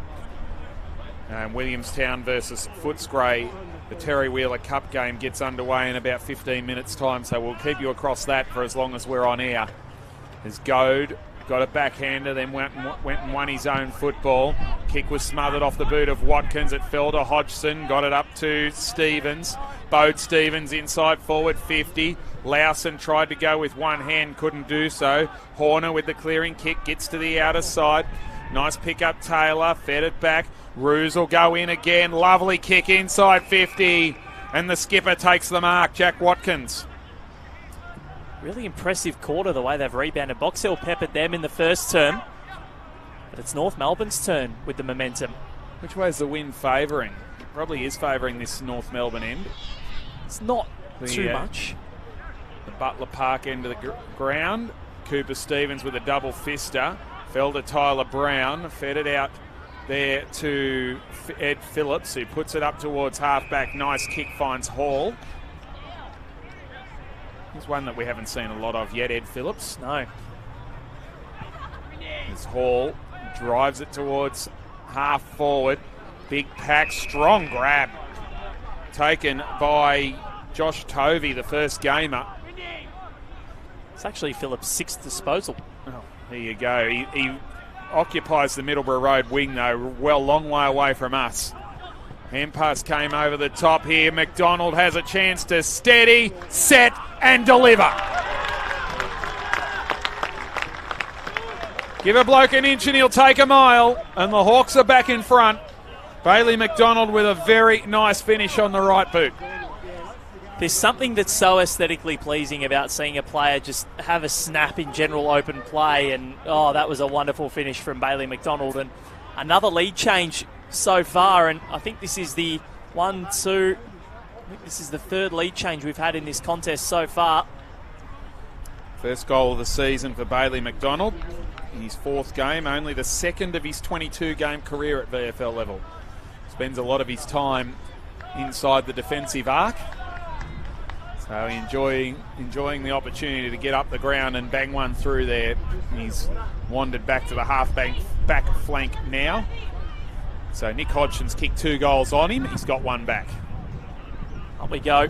Williamstown versus Footscray, the Terry Wheeler Cup game gets underway in about 15 minutes time, so we'll keep you across that for as long as we're on air. As Goad got a backhander, then went and won his own football. Kick was smothered off the boot of Watkins. It fell to Hodgson, got it up to Stevens. Bode Stevens inside forward 50. Lawson tried to go with one hand, couldn't do so. Horner with the clearing kick gets to the outer side. Nice pick up Taylor, fed it back. Roos will go in again. Lovely kick inside 50. And the skipper takes the mark, Jack Watkins. Really impressive quarter, the way they've rebounded. Box Hill peppered them in the first term. But it's North Melbourne's turn with the momentum. Which way is the wind favouring? It probably is favouring this North Melbourne end. It's not too much. The Butler Park end of the ground. Cooper Stevens with a double fister. Fell to Tyler Brown. Fed it out there to Ed Phillips, who puts it up towards halfback. Nice kick, finds Hall. He's one that we haven't seen a lot of yet, Ed Phillips. No. As Hall drives it towards half forward. Big pack, strong grab. Taken by Josh Tovey, the first gamer. It's actually Phillips' 6th disposal. Oh, there you go. He occupies the Middleborough Road wing, though, well, long way away from us. Hand pass came over the top here. McDonald has a chance to steady, set, and deliver. Give a bloke an inch and he'll take a mile. And the Hawks are back in front. Bailey McDonald with a very nice finish on the right boot. There's something that's so aesthetically pleasing about seeing a player just have a snap in general open play, and that was a wonderful finish from Bailey McDonald. And another lead change so far, and I think this is the third lead change we've had in this contest so far. First goal of the season for Bailey McDonald. His 4th game, only the 2nd of his 22-game career at VFL level. Spends a lot of his time inside the defensive arc. So enjoying the opportunity to get up the ground and bang one through there. He's wandered back to the back flank now. So Nick Hodgson's kicked 2 goals on him. He's got 1 back. Up we go.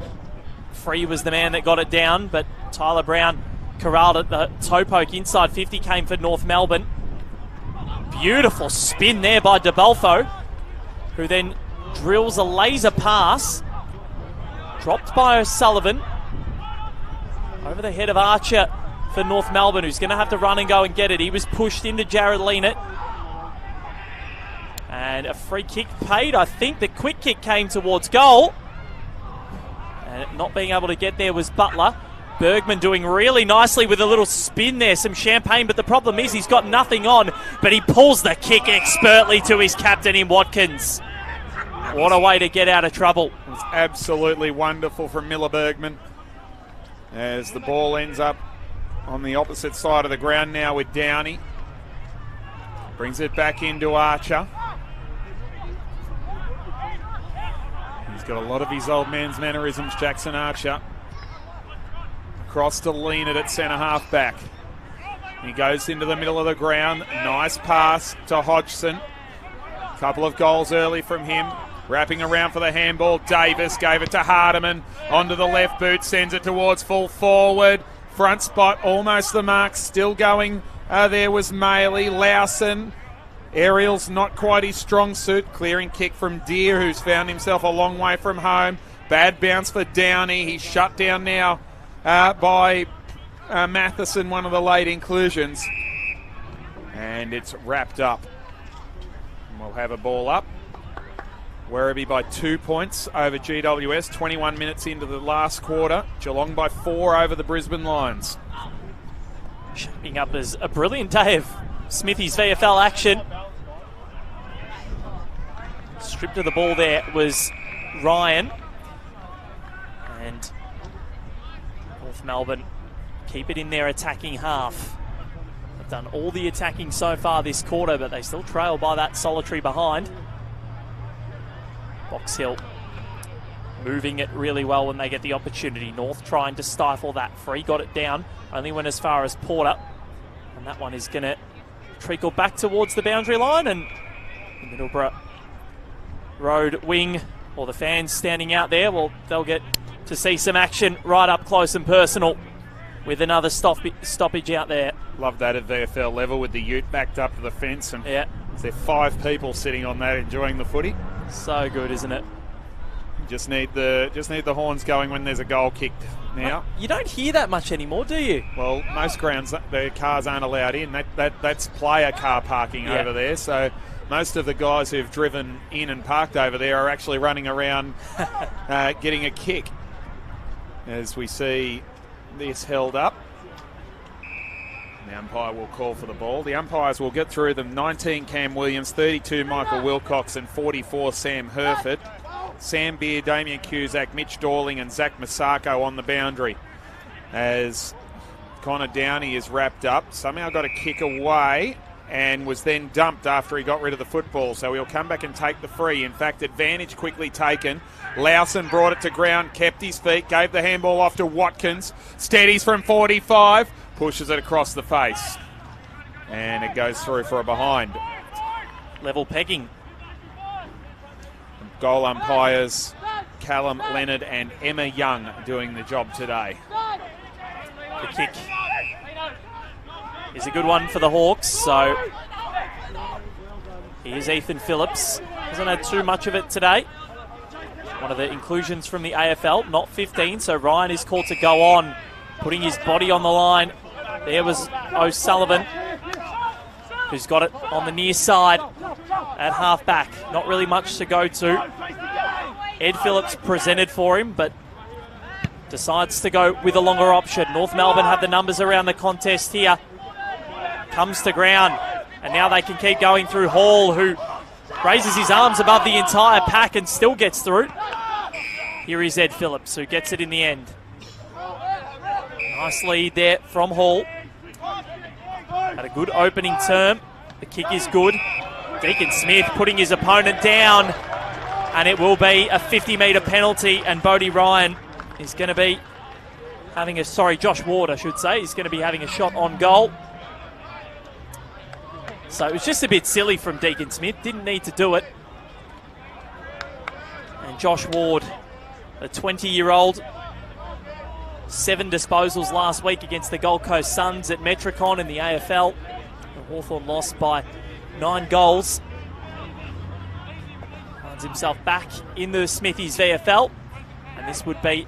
Free was the man that got it down, but Tyler Brown corralled it. The toe poke inside 50 came for North Melbourne. Beautiful spin there by DeBolfo, who then drills a laser pass. Dropped by O'Sullivan. Over the head of Archer for North Melbourne, who's going to have to run and go and get it. He was pushed into Jared Leanett. And a free kick paid. I think the quick kick came towards goal. And not being able to get there was Butler. Bergman doing really nicely with a little spin there, some champagne, but the problem is he's got nothing on, but he pulls the kick expertly to his captain in Watkins. What a way to get out of trouble. It's absolutely wonderful from Miller Bergman, as the ball ends up on the opposite side of the ground now with Downey. Brings it back into Archer. He's got a lot of his old man's mannerisms, Jackson Archer. Across to Leanett at centre half back. He goes into the middle of the ground. Nice pass to Hodgson. Couple of goals early from him. Wrapping around for the handball. Davis gave it to Hardiman. Onto the left boot. Sends it towards full forward. Front spot. Almost the mark. Still going. There was Maley. Lowson. Aerial's not quite his strong suit. Clearing kick from Deere, who's found himself a long way from home. Bad bounce for Downey. He's shut down now by Matheson, one of the late inclusions. And it's wrapped up. And we'll have a ball up. Werribee by 2 points over GWS, 21 minutes into the last quarter. Geelong by 4 over the Brisbane Lions. Shaping up as a brilliant day of Smithy's VFL action. Stripped of the ball there was Ryan. And North Melbourne keep it in their attacking half. They've done all the attacking so far this quarter, but they still trail by that solitary behind. Box Hill moving it really well when they get the opportunity. North trying to stifle that free. Got it down. Only went as far as Porter. And that one is going to trickle back towards the boundary line. And the Middleborough Road wing, or the fans standing out there, well, they'll get to see some action right up close and personal with another stoppage out there. Love that at VFL level with the ute backed up to the fence. And yeah, there 5 people sitting on that enjoying the footy. So good, isn't it? Just need the horns going when there's a goal kicked now. You don't hear that much anymore, do you? Well, most grounds, the cars aren't allowed in. That's player car parking over there. So most of the guys who've driven in and parked over there are actually running around getting a kick. As we see this held up. The umpire will call for the ball. The umpires will get through them. 19 Cam Williams, 32 Michael Wilcox, and 44 Sam Herford. Sam Beer, Damien Cusack, Mitch Dorling, and Zach Masako on the boundary. As Connor Downey is wrapped up. Somehow got a kick away. and was then dumped after he got rid of the football. So he'll come back and take the free. In fact, advantage quickly taken. Lowson brought it to ground, kept his feet, gave the handball off to Watkins. Steadies from 45, pushes it across the face. And it goes through for a behind. Level pegging. Goal umpires Callum Leonard and Emma Young doing the job today. The kick is a good one for the Hawks. So here's Ethan Phillips. Hasn't had too much of it today. One of the inclusions from the AFL, not 15. So Ryan is called to go on, putting his body on the line. There was O'Sullivan, who's got it on the near side at half-back. Not really much to go to. Ed Phillips presented for him, but decides to go with a longer option. North Melbourne have the numbers around the contest here. Comes to ground, and now they can keep going through Hall, who raises his arms above the entire pack and still gets through. Here is Ed Phillips, who gets it in the end. Nice lead there from Hall. Had a good opening term. The kick is good. Deacon Smith putting his opponent down, and it will be a 50-metre penalty, and Bodie Ryan is going to be having Josh Ward, I should say, is going to be having a shot on goal. So it was just a bit silly from Deacon Smith. Didn't need to do it. And Josh Ward, a 20-year-old, 7 disposals last week against the Gold Coast Suns at Metricon in the AFL. And Hawthorn lost by 9 goals. Finds himself back in the Smithies VFL. And this would be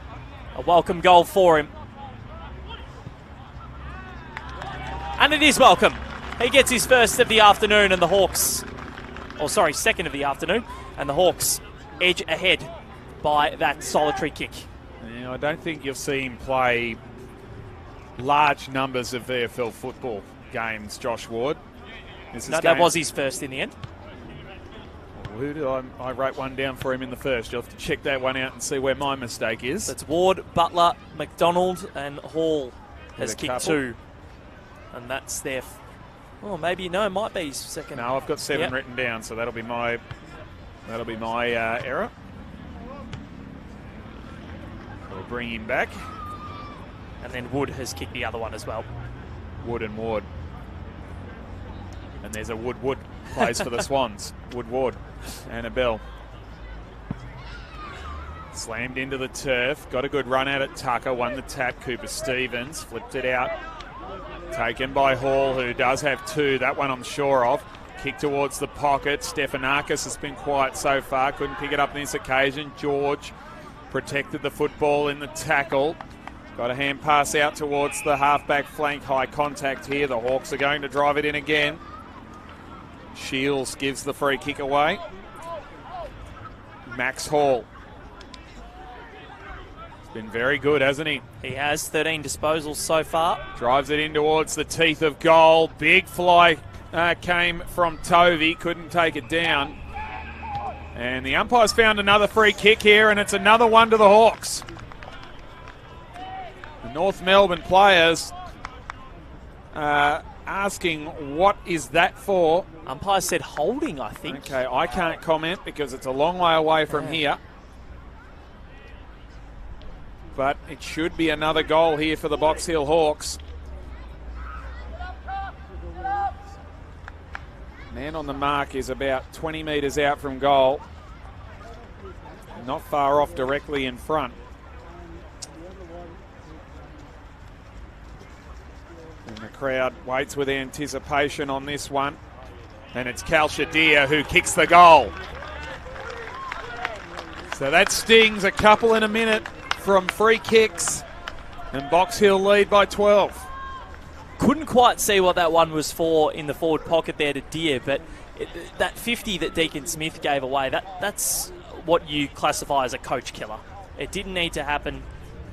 a welcome goal for him. And it is welcome. He gets his first of the afternoon, and the Hawks, second of the afternoon, and the Hawks edge ahead by that solitary kick. Yeah, I don't think you'll see him play large numbers of VFL football games, Josh Ward. That was his first in the end. Who did I wrote one down for him in the first? You'll have to check that one out and see where my mistake is. That's Ward, Butler, McDonald, and Hall has kicked couple. 2. And that's their... it might be his second. No, I've got 7 written down, so that'll be my error. We'll bring him back. And then Wood has kicked the other one as well. Wood and Ward. And there's a Wood plays for the Swans. Wood and a bell. Slammed into the turf. Got a good run at it. Tucker won the tap. Cooper Stevens flipped it out. Taken by Hall, who does have 2. That one I'm sure of. Kick towards the pocket. Stefanakis has been quiet so far. Couldn't pick it up on this occasion. George protected the football in the tackle. Got a hand pass out towards the halfback flank. High contact here. The Hawks are going to drive it in again. Shields gives the free kick away. Max Hall. Been very good, hasn't he? He has 13 disposals so far. Drives it in towards the teeth of goal. Big fly came from Tovey. Couldn't take it down. And the umpire's found another free kick here, and it's another one to the Hawks. The North Melbourne players asking, what is that for? Umpire said holding, I think. Okay, I can't comment because it's a long way away from here. But it should be another goal here for the Box Hill Hawks. Man on the mark is about 20 metres out from goal. Not far off, directly in front. And the crowd waits with anticipation on this one. And it's Cal Shadir who kicks the goal. So that stings, a couple in a minute from free kicks, and Box Hill lead by 12. Couldn't quite see what that one was for in the forward pocket there to Deer, but that 50 that Deacon Smith gave away, that's what you classify as a coach killer. It didn't need to happen,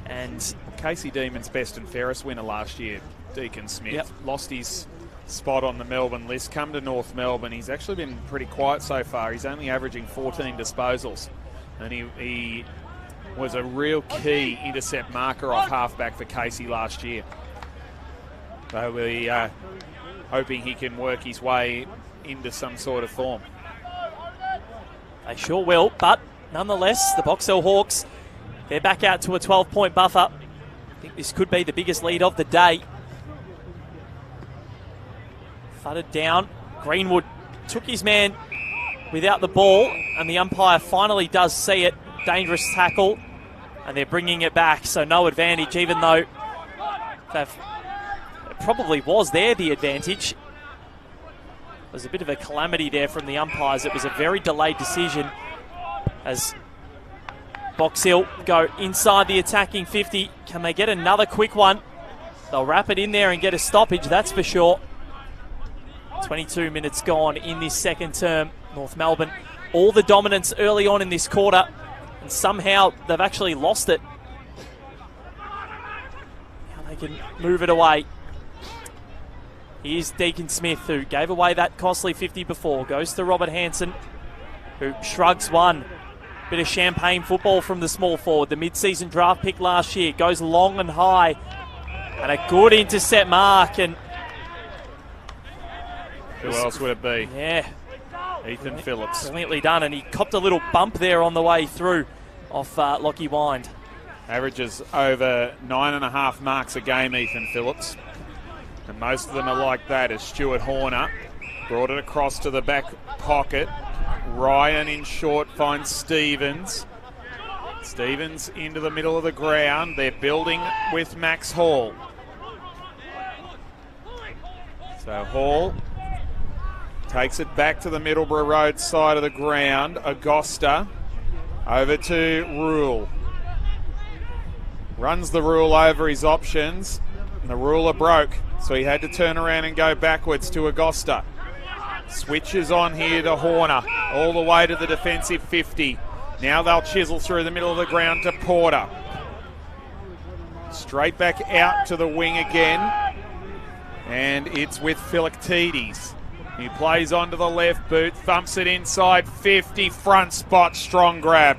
and Casey Demon's best and fairest winner last year, Deacon Smith, lost his spot on the Melbourne list, come to North Melbourne. He's actually been pretty quiet so far. He's only averaging 14 disposals, and he was a real key intercept marker off halfback for Casey last year. So we hoping he can work his way into some sort of form. They sure will, but nonetheless, the Box Hill Hawks, they're back out to a 12-point buffer. I think this could be the biggest lead of the day. Thudded down. Greenwood took his man without the ball, and the umpire finally does see it. Dangerous tackle, and they're bringing it back, so no advantage, even though it probably was there, the advantage. There's a bit of a calamity there from the umpires. It was a very delayed decision as Box Hill go inside the attacking 50. Can they get another quick one? They'll wrap it in there and get a stoppage, that's for sure. 22 minutes gone in this second term. North Melbourne, all the dominance early on in this quarter, and somehow they've actually lost it. Now they can move it away. Here's Deacon Smith, who gave away that costly 50 before. Goes to Robert Hansen, who shrugs one. Bit of champagne football from the small forward. The mid-season draft pick last year. Goes long and high. And a good intercept mark. And who else would it be? Yeah. Ethan Phillips. Brilliantly done. And he copped a little bump there on the way through off Lockie Wind. Averages over 9.5 marks a game, Ethan Phillips. And most of them are like that, as Stuart Horner brought it across to the back pocket. Ryan in short finds Stevens. Stevens into the middle of the ground. They're building with Max Hall. So Hall takes it back to the Middleborough Road side of the ground. Agosta over to Rule. Runs the Rule over his options. And the ruler broke, so he had to turn around and go backwards to Agosta. Switches on here to Horner, all the way to the defensive 50. Now they'll chisel through the middle of the ground to Porter. Straight back out to the wing again. And it's with Philoctetes. He plays onto the left boot, thumps it inside 50, front spot, strong grab.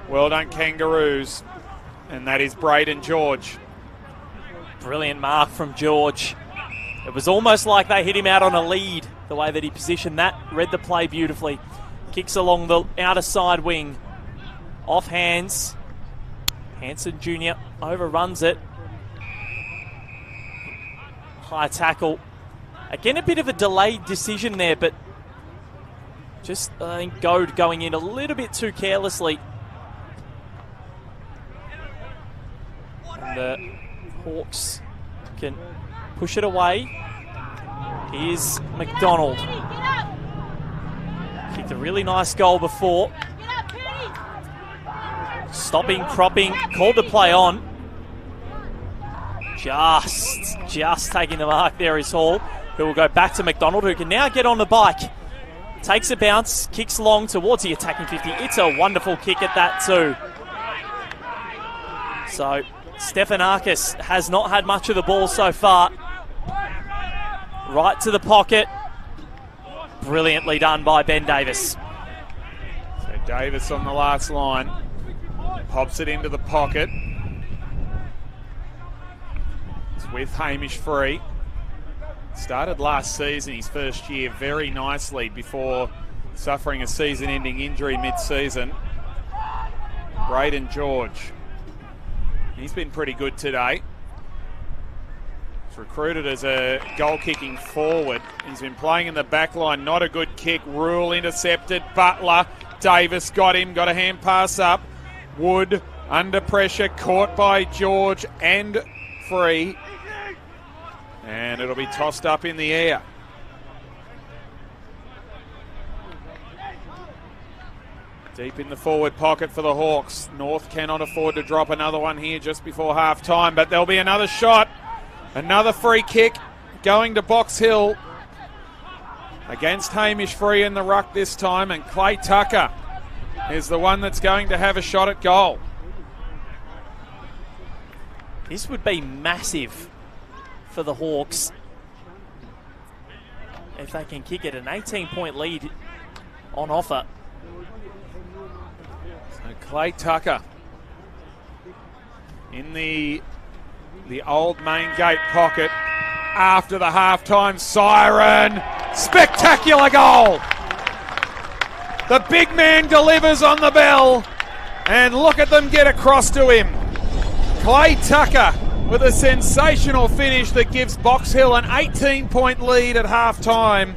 Well done, Kangaroos. And that is Braden George. Brilliant mark from George. It was almost like they hit him out on a lead, the way that he positioned that. Read the play beautifully. Kicks along the outer side wing. Off hands. Hanson Jr. overruns it. High tackle. Again, a bit of a delayed decision there, but just, I think, Goad going in a little bit too carelessly. And the Hawks can push it away. Here's McDonald. Kicked a really nice goal before. Stopping, cropping, called to play on. Just taking the mark there is Hall, who will go back to McDonald, who can now get on the bike. Takes a bounce, kicks long towards the attacking 50. It's a wonderful kick at that too. So Stephanakis has not had much of the ball so far. Right to the pocket. Brilliantly done by Ben Davis. So Davis on the last line. Pops it into the pocket. It's with Hamish Free. Started last season, his first year, very nicely before suffering a season-ending injury mid-season. Braden George. He's been pretty good today. He's recruited as a goal-kicking forward. He's been playing in the back line. Not a good kick. Rule intercepted. Butler. Davis got him. Got a hand pass up. Wood under pressure. Caught by George and Free. And it'll be tossed up in the air. Deep in the forward pocket for the Hawks. North cannot afford to drop another one here just before half time, but there'll be another shot. Another free kick going to Box Hill against Hamish Free in the ruck this time, and Clay Tucker is the one that's going to have a shot at goal. This would be massive for the Hawks if they can kick it. An 18-point lead on offer. So Clay Tucker in the old main gate pocket. after the halftime siren. Spectacular goal. The big man delivers on the bell, and look at them get across to him. Clay Tucker with a sensational finish that gives Box Hill an 18-point lead at halftime.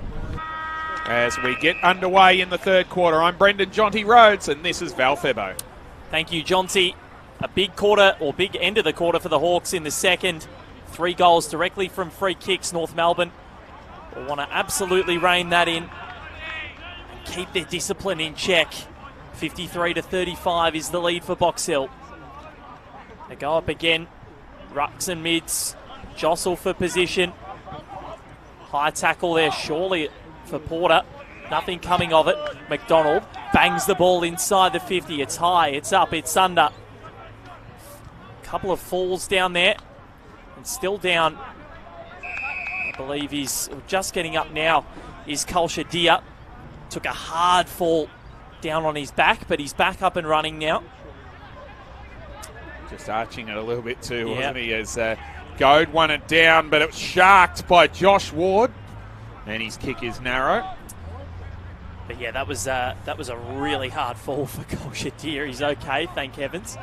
As we get underway in the third quarter, I'm Brendan Jonty Rhodes, and this is Val Febo. Thank you, Jonty. A big quarter, or big end of the quarter for the Hawks in the second. 3 goals directly from free kicks. North Melbourne will want to absolutely rein that in and keep their discipline in check. 53-35 is the lead for Box Hill. They go up again. Rucks and mids jostle for position. High tackle there, surely for Porter. Nothing coming of it. McDonald bangs the ball inside the 50. It's high, it's up, it's under. Couple of falls down there. And still down, I believe he's just getting up now, is Kulsha Dia. Took a hard fall down on his back, but he's back up and running now. Just arching it a little bit too, wasn't he? As Goad won it down, but it was sharked by Josh Ward. And his kick is narrow. But yeah, that was a really hard fall for Kulsha Dia. He's okay, thank heavens.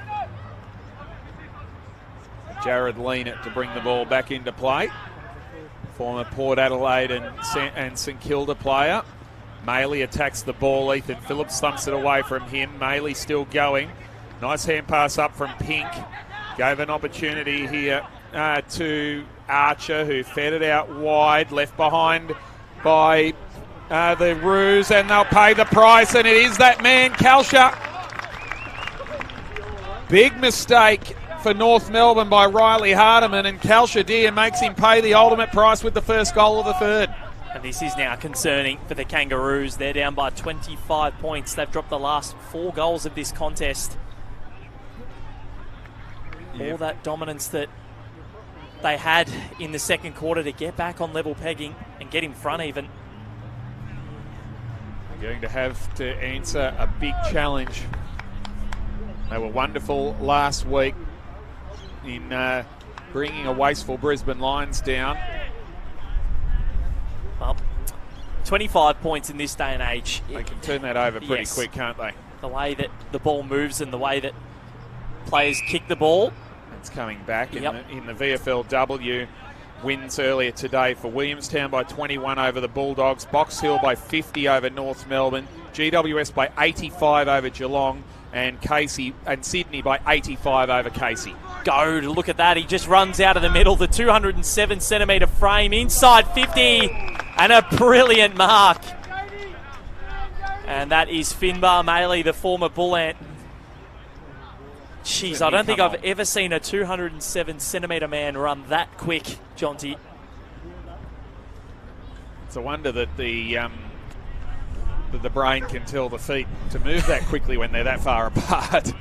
Jared Leanett to bring the ball back into play. Former Port Adelaide and St Kilda player. Maley attacks the ball. Ethan Phillips thumps it away from him. Maley still going. Nice hand pass up from Pink. Gave an opportunity here to Archer, who fed it out wide. Left behind by the Roos, and they'll pay the price, and it is that man, Kalsha. Big mistake for North Melbourne by Riley Hardiman, and Kalsha Dia makes him pay the ultimate price with the first goal of the third. And this is now concerning for the Kangaroos. They're down by 25 points. They've dropped the last 4 goals of this contest. All that dominance that they had in the second quarter to get back on level pegging and get in front even. They're going to have to answer a big challenge. They were wonderful last week in bringing a wasteful Brisbane Lions down. Well, 25 points in this day and age. They can turn that over pretty quick, can't they? The way that the ball moves and the way that players kick the ball. It's coming back in the VFLW. Wins earlier today for Williamstown by 21 over the Bulldogs. Box Hill by 50 over North Melbourne. GWS by 85 over Geelong. And Sydney by 85 over Casey. Go to look at that. He just runs out of the middle. The 207 centimetre frame inside 50. And a brilliant mark. And that is Finbar Maley, the former Bull Ant. Jeez, I don't think I've ever seen a 207 centimetre man run that quick, Jonty. It's a wonder that the brain can tell the feet to move that quickly when they're that far apart.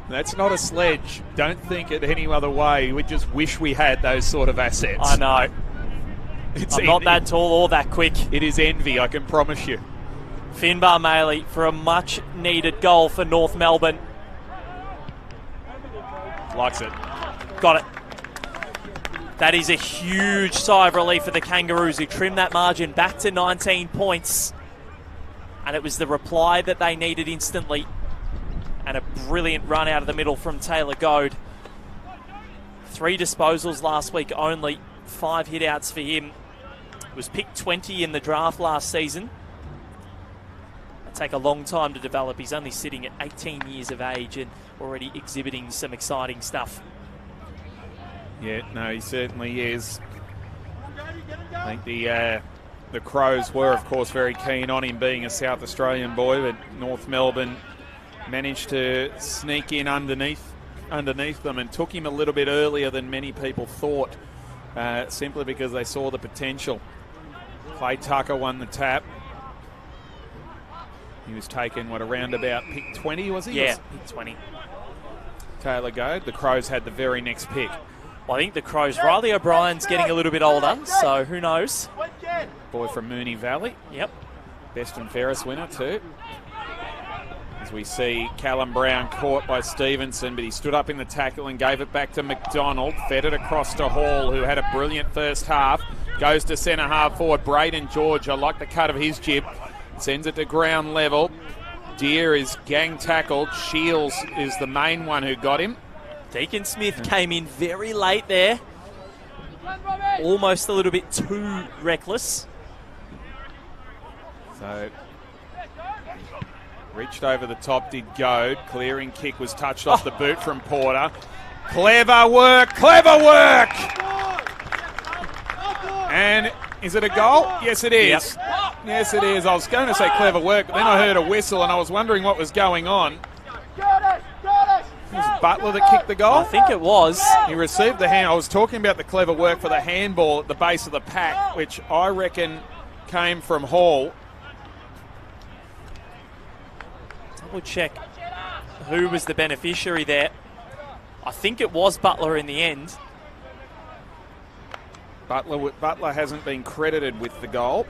That's not a sledge. Don't think it any other way. We just wish we had those sort of assets. I know. I'm not that tall or that quick. It is envy, I can promise you. Finbar Maley for a much-needed goal for North Melbourne. Likes it. Got it. That is a huge sigh of relief for the Kangaroos, who trimmed that margin back to 19 points. And it was the reply that they needed instantly. And a brilliant run out of the middle from Taylor Goad. 3 disposals last week only. 5 hit-outs for him. Was picked 20 in the draft last season. It'll take a long time to develop. He's only sitting at 18 years of age and already exhibiting some exciting stuff. Yeah, no, he certainly is. I think the Crows were, of course, very keen on him being a South Australian boy, but North Melbourne managed to sneak in underneath them and took him a little bit earlier than many people thought, simply because they saw the potential. Clay Tucker won the tap. He was taken, around about pick 20, was he? Yeah, pick 20. Taylor Goad. The Crows had the very next pick. Well, I think the Crows, Riley O'Brien's getting a little bit older, so who knows? Boy from Moonee Valley. Yep. Best and fairest winner too. He's As we see Callum Brown caught by Stevenson, but he stood up in the tackle and gave it back to McDonald. Fed it across to Hall, who had a brilliant first half. Goes to centre half forward. Braden George, I like the cut of his jib. Sends it to ground level. Deere is gang tackled. Shields is the main one who got him. Deacon Smith came in very late there. Almost a little bit too reckless. So, reached over the top, did Goad. Clearing kick was touched off the boot from Porter. Clever work, clever work! And is it a goal? Yes, it is. Yep. Yes, it is. I was going to say clever work, but then I heard a whistle and I was wondering what was going on. Was it Butler that kicked the goal? I think it was. He received the hand. I was talking about the clever work for the handball at the base of the pack, which I reckon came from Hall. Double check who was the beneficiary there. I think it was Butler in the end. Butler hasn't been credited with the goal.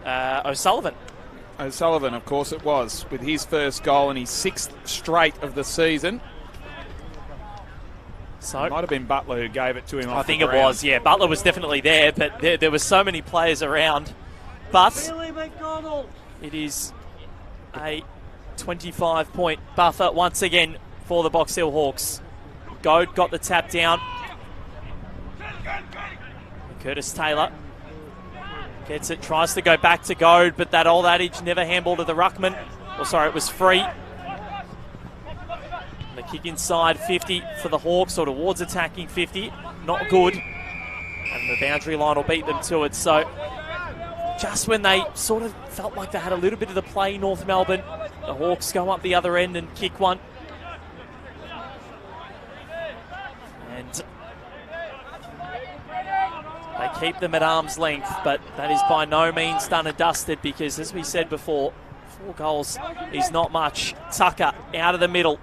O'Sullivan. O'Sullivan, of course it was, with his first goal and his 6th straight of the season. So It might have been Butler who gave it to him. I think it was, yeah. Butler was definitely there, but there were so many players around. But it is a 25-point buffer once again for the Box Hill Hawks. Goad got the tap down. Curtis Taylor gets it, tries to go back to Goad, but that old adage, never handball to the ruckman. Oh, sorry, it was free. The kick inside 50 for the Hawks, or towards attacking 50. Not good. And the boundary line will beat them to it. So just when they sort of felt like they had a little bit of the play, North Melbourne, the Hawks go up the other end and kick one. And they keep them at arm's length, but that is by no means done and dusted because, as we said before, 4 goals is not much. Tucker out of the middle.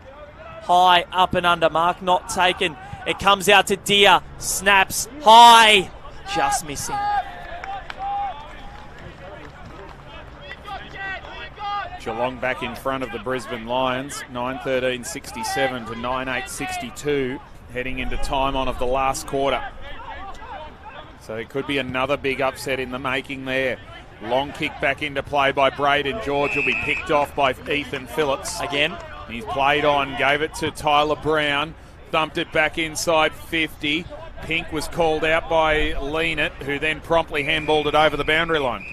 High, up and under. Mark not taken. It comes out to Deere. Snaps. High. Just missing. Geelong back in front of the Brisbane Lions. 9-13-67 to 9-8-62. Heading into time on of the last quarter. So it could be another big upset in the making there. Long kick back into play by Braden George. Will be picked off by Ethan Phillips. Again. He's played on, gave it to Tyler Brown. Thumped it back inside 50. Pink was called out by Leanett, who then promptly handballed it over the boundary line.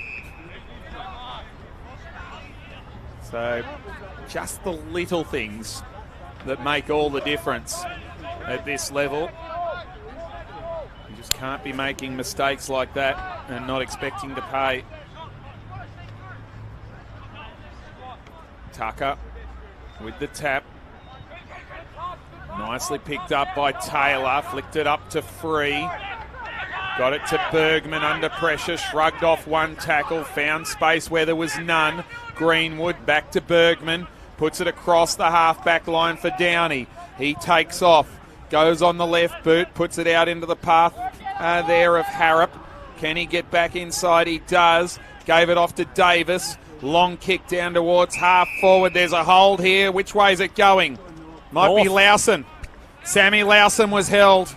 So just the little things that make all the difference at this level. You just can't be making mistakes like that and not expecting to pay. Tucker with the tap. Nicely picked up by Taylor. Flicked it up to Free. Got it to Bergman under pressure. Shrugged off one tackle. Found space where there was none. Greenwood back to Bergman. Puts it across the half-back line for Downey. He takes off. Goes on the left boot. Puts it out into the path there of Harrop. Can he get back inside? He does. Gave it off to Davis. Long kick down towards half forward. There's a hold here. Which way is it going? Might be Lowson. Sammy Lowson was held.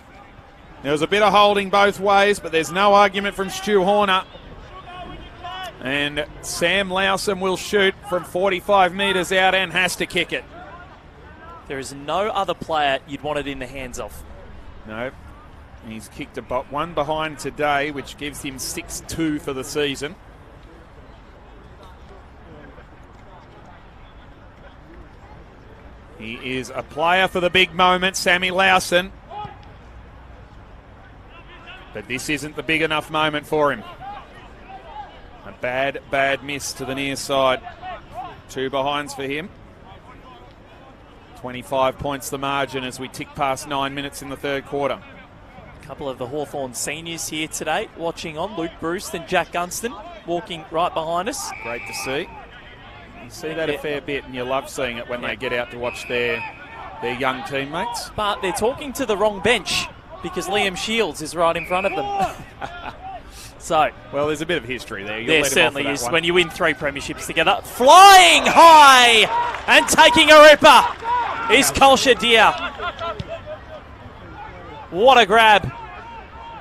There was a bit of holding both ways, but there's no argument from Stu Horner. And Sam Lowson will shoot from 45 metres out and has to kick it. There is no other player you'd want it in the hands of. No. He's kicked one behind today, which gives him 6-2 for the season. He is a player for the big moment, Sammy Lowson. But this isn't the big enough moment for him. A bad miss to the near side. 2 behinds for him. 25 points the margin as we tick past 9 minutes in the third quarter. A couple of the Hawthorn seniors here today watching on. Luke Bruce and Jack Gunston walking right behind us. Great to see. You see that a fair bit, and you love seeing it when they get out to watch their young teammates. But they're talking to the wrong bench because Liam Shields is right in front of them. So, well, there's a bit of history there. There certainly is when you win 3 premierships together. Flying high And taking a ripper is Kolsha Deer. What a grab.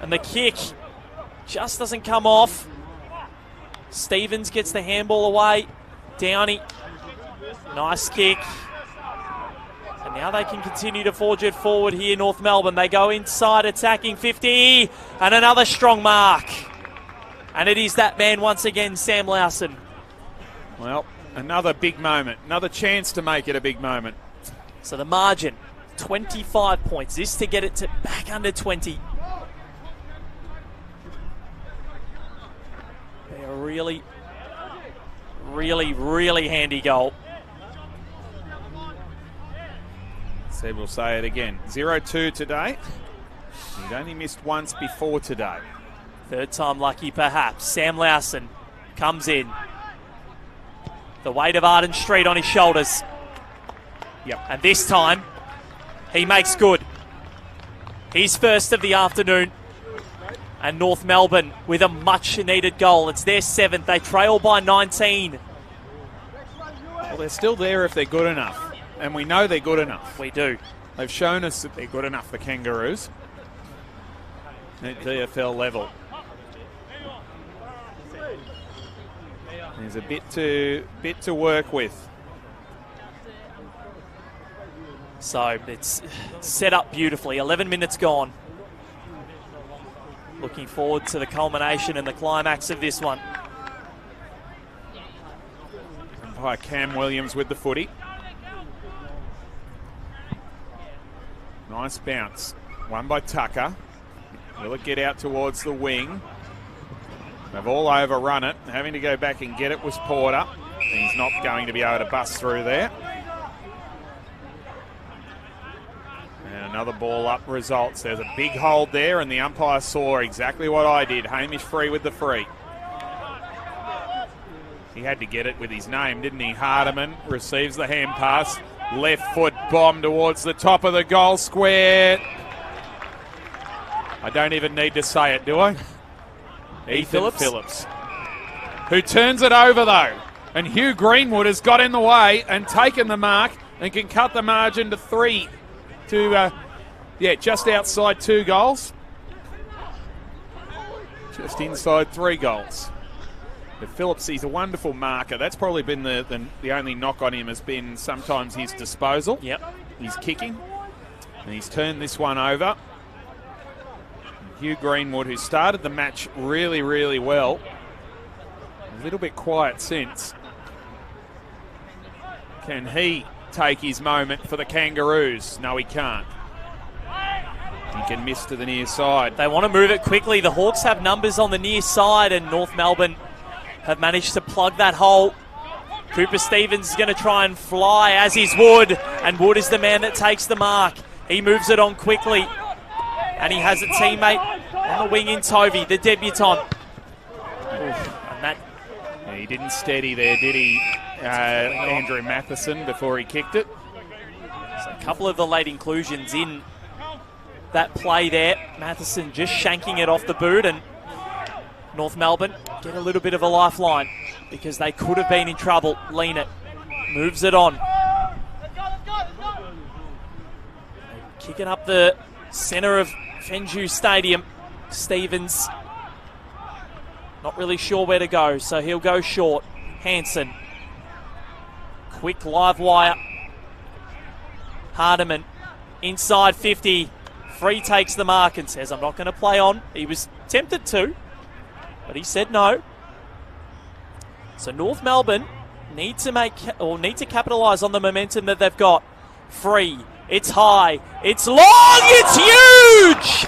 And the kick just doesn't come off. Stevens gets the handball away. Downey, nice kick. And now they can continue to forge it forward here, North Melbourne. They go inside, attacking 50, and another strong mark. And it is that man once again, Sam Lowson. Well, another big moment, another chance to make it a big moment. So the margin, 25 points. This to get it to back under 20. A really, really handy goal. So we'll say it again. 0-2 today. He'd only missed once before today. Third time lucky, perhaps. Sam Lowson comes in. The weight of Arden Street on his shoulders. Yep. And this time, he makes good. His first of the afternoon. And North Melbourne with a much-needed goal. It's their 7th. They trail by 19. Well, they're still there if they're good enough. And we know they're good enough. We do. They've shown us that they're good enough, the Kangaroos, at VFL level. There's a bit to work with. So it's set up beautifully. 11 minutes gone. Looking forward to the culmination and the climax of this one. Umpire Cam Williams with the footy. Nice bounce. Won by Tucker. Will it get out towards the wing? They've all overrun it. Having to go back and get it was Porter. He's not going to be able to bust through there. And another ball up results. There's a big hold there, and the umpire saw exactly what I did. Hamish free with the free. He had to get it with his name, didn't he? Hardiman receives the hand pass. Left foot bomb towards the top of the goal square. I don't even need to say it, do I? Ethan Phillips. Who turns it over, though. And Hugh Greenwood has got in the way and taken the mark and can cut the margin to 3 to, just outside 2 goals. Just inside 3 goals. But Phillips, he's a wonderful marker. That's probably been the only knock on him has been sometimes his disposal. Yep. He's kicking. And he's turned this one over. And Hugh Greenwood, who started the match really, really well. A little bit quiet since. Can he take his moment for the Kangaroos? No, he can't. He can miss to the near side. They want to move it quickly. The Hawks have numbers on the near side, and North Melbourne have managed to plug that hole. Cooper Stevens is going to try and fly, as is Wood, and Wood is the man that takes the mark. He moves it on quickly, and he has a teammate on the wing in Tovey, the debutant. And that, he didn't steady there, did he, Andrew Matheson, before he kicked it? So a couple of the late inclusions in that play there. Matheson just shanking it off the boot, and North Melbourne get a little bit of a lifeline because they could have been in trouble. Lean it, moves it on. Kicking up the centre of Fenju Stadium. Stevens not really sure where to go, so he'll go short. Hanson, quick live wire. Hardiman inside 50. Free takes the mark and says, I'm not going to play on. He was tempted to, but he said no. So North Melbourne need to capitalise on the momentum that they've got. Free, it's high, it's long, it's huge!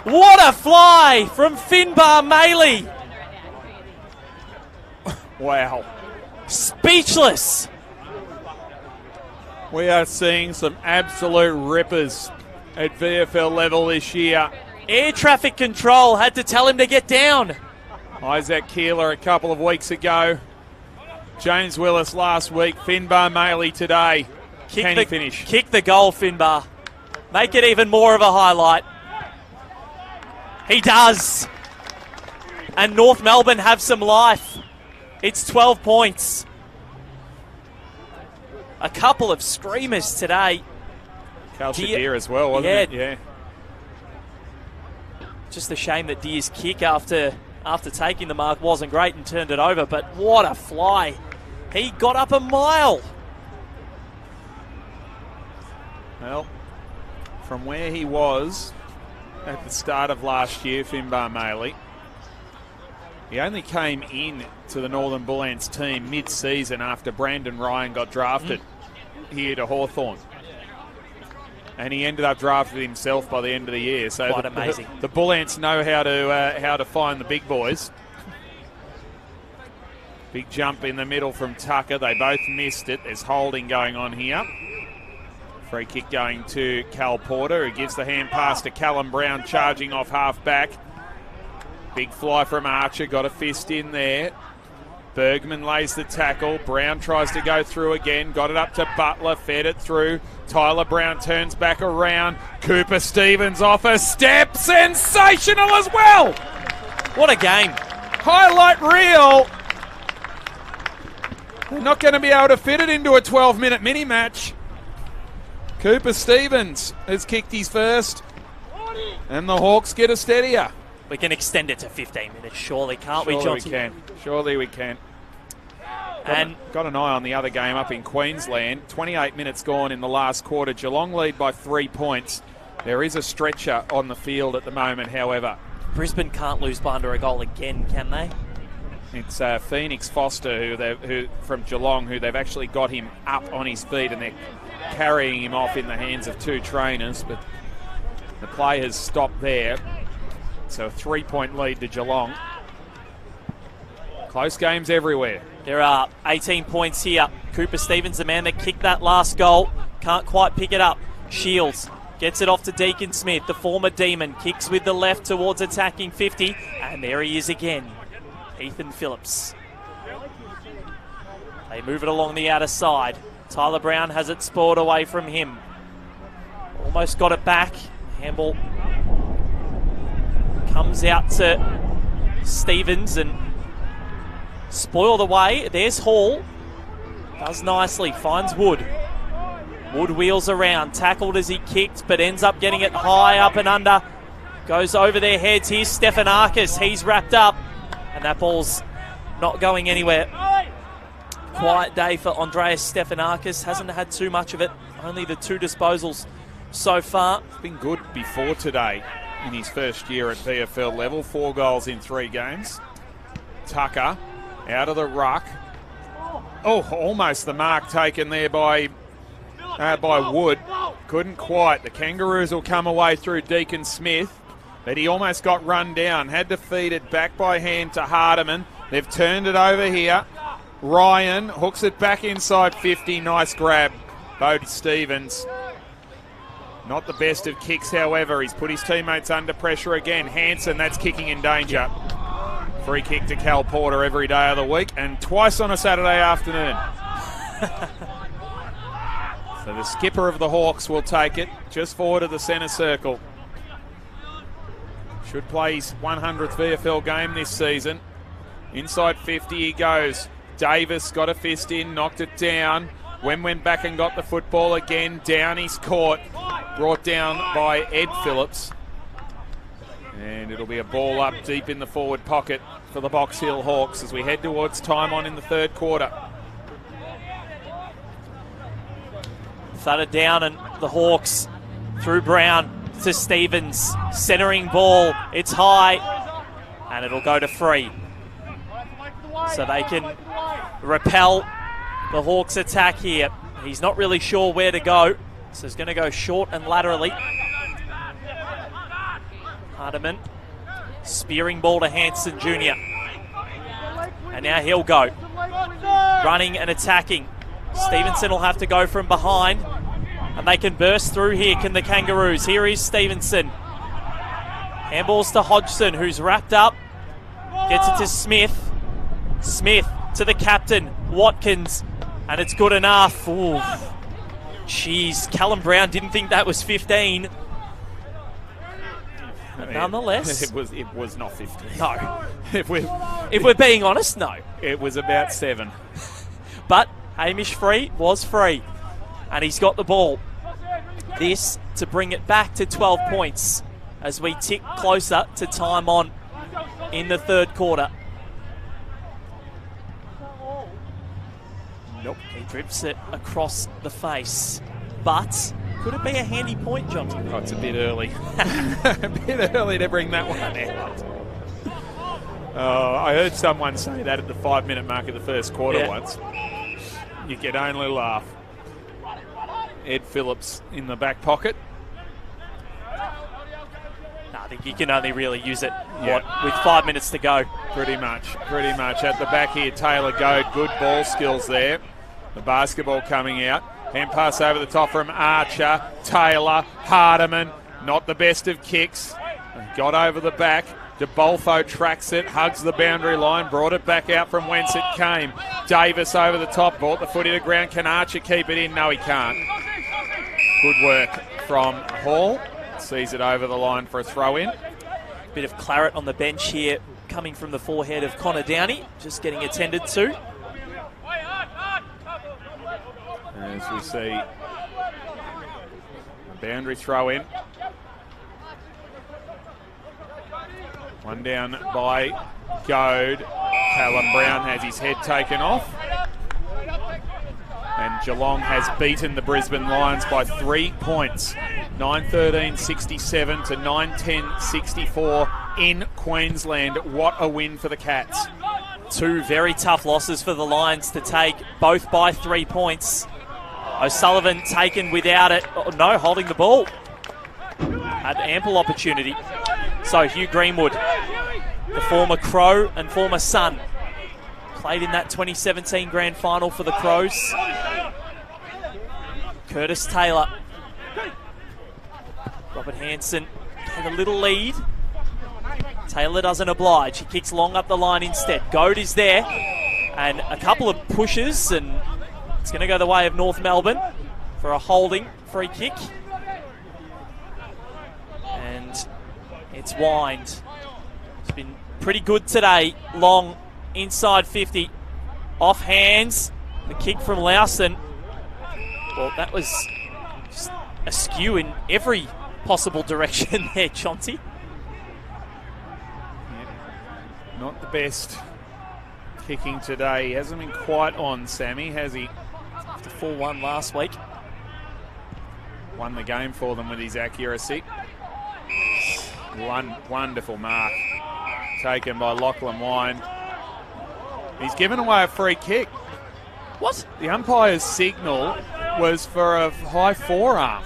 What a fly from Finbar Maley. Wow. Speechless. We are seeing some absolute rippers at VFL level this year. Air traffic control had to tell him to get down. Isaac Keeler a couple of weeks ago. James Willis last week. Finbar Maley today. Can he finish? Kick the goal, Finbar. Make it even more of a highlight. He does. And North Melbourne have some life. It's 12 points. A couple of screamers today. Kalshadir as well, wasn't it? Yeah. Just a shame that Deer's kick after taking the mark wasn't great and turned it over, but what a fly. He got up a mile. Well, from where he was at the start of last year, Finbar Maley, he only came in to the Northern Bull Ants team mid-season after Brandon Ryan got drafted here to Hawthorn. And he ended up drafted himself by the end of the year. So quite amazing. The Bull Ants know how to find the big boys. Big jump in the middle from Tucker. They both missed it. There's holding going on here. Free kick going to Cal Porter, who gives the hand pass to Callum Brown, charging off half back. Big fly from Archer, got a fist in there. Bergman lays the tackle. Brown tries to go through again. Got it up to Butler, fed it through. Tyler Brown turns back around. Cooper Stevens off a step. Sensational as well. What a game. Highlight reel. They're not going to be able to fit it into a 12-minute mini-match. Cooper Stevens has kicked his first. And the Hawks get a steadier. We can extend it to 15 minutes, surely, can't we, Johnson? Surely we can. Got an eye on the other game up in Queensland. 28 minutes gone in the last quarter. Geelong lead by 3 points. There is a stretcher on the field at the moment, however. Brisbane can't lose by under a goal again, can they? It's Phoenix Foster who from Geelong, who they've actually got him up on his feet and they're carrying him off in the hands of two trainers, but the play has stopped there. So a 3-point lead to Geelong. Close games everywhere. There are 18 points here. Cooper Stevens, the man that kicked that last goal, can't quite pick it up. Shields gets it off to Deacon Smith, the former Demon, kicks with the left towards attacking 50, and there he is again, Ethan Phillips. They move it along the outer side. Tyler Brown has it spoiled away from him. Almost got it back. Handball comes out to Stevens and spoiled away. There's Hall. Does nicely. Finds Wood. Wood wheels around. Tackled as he kicked, but ends up getting it high up and under. Goes over their heads. Here's Stephanakis. He's wrapped up. And that ball's not going anywhere. Quiet day for Andreas Stephanakis. Hasn't had too much of it. Only the 2 disposals so far. It's been good before today in his first year at VFL level. 4 goals in 3 games. Tucker out of the ruck. Oh, almost the mark taken there by Wood. Couldn't quite. The Kangaroos will come away through Deacon Smith, but he almost got run down. Had to feed it back by hand to Hardiman. They've turned it over here. Ryan hooks it back inside 50. Nice grab. Bodie Stevens. Not the best of kicks, however. He's put his teammates under pressure again. Hanson, that's kicking in danger. Free kick to Cal Porter every day of the week and twice on a Saturday afternoon. So the skipper of the Hawks will take it just forward of the centre circle. Should play his 100th VFL game this season. Inside 50 he goes. Davis got a fist in, knocked it down. Went back and got the football again. Down he's caught. Brought down by Ed Phillips. And it'll be a ball up deep in the forward pocket for the Box Hill Hawks as we head towards time on in the third quarter. Thudded down and the Hawks through Brown to Stevens. Centering ball. It's high. And it'll go to free. So they can repel the Hawks' attack here. He's not really sure where to go. So he's going to go short and laterally. Hardiman. Spearing ball to Hanson Jr. And now he'll go. Running and attacking. Stevenson will have to go from behind. And they can burst through here, can the Kangaroos. Here is Stevenson. Handballs to Hodgson, who's wrapped up. Gets it to Smith. Smith to the captain, Watkins. And it's good enough. Ooh. Jeez, Callum Brown didn't think that was 15. But nonetheless, it was not 50. no. if we're being honest, no. It was about 7. But Hamish Free was free, and he's got the ball. This to bring it back to 12 points as we tick closer to time on in the third quarter. Nope. He drifts it across the face, but could it be a handy point, John? Oh, it's a bit early. A bit early to bring that one out. Oh, I heard someone say that at the 5-minute mark of the first quarter once. You could only laugh. Ed Phillips in the back pocket. No, I think you can only really use it with 5 minutes to go. Pretty much. At the back here, Taylor Goad, good ball skills there. The basketball coming out. Hand pass over the top from Archer, Taylor, Hardiman. Not the best of kicks. Got over the back. DeBolfo tracks it, hugs the boundary line, brought it back out from whence it came. Davis over the top, brought the footy to ground. Can Archer keep it in? No, he can't. Good work from Hall. Sees it over the line for a throw-in. Bit of claret on the bench here, coming from the forehead of Connor Downey, just getting attended to. As we see a boundary throw-in. One down by Goad. Callum Brown has his head taken off. And Geelong has beaten the Brisbane Lions by 3 points. 9-13-67 to 9-10-64 in Queensland. What a win for the Cats. 2 very tough losses for the Lions to take, both by 3 points. O'Sullivan taken without it. Oh, no, holding the ball. Had ample opportunity. So Hugh Greenwood, the former Crow and former Sun, played in that 2017 grand final for the Crows. Curtis Taylor. Robert Hansen had a little lead. Taylor doesn't oblige. He kicks long up the line instead. Goad is there. And a couple of pushes, and it's going to go the way of North Melbourne for a holding free kick. And it's Wind. It's been pretty good today. Long, inside 50. Off hands. The kick from Lawson. Well, that was just askew in every possible direction there, Chauncey. Yeah. Not the best kicking today. He hasn't been quite on, Sammy, has he? After 4-1 last week. Won the game for them with his accuracy. Wonderful mark taken by Lachlan Wine. He's given away a free kick. What? The umpire's signal was for a high forearm.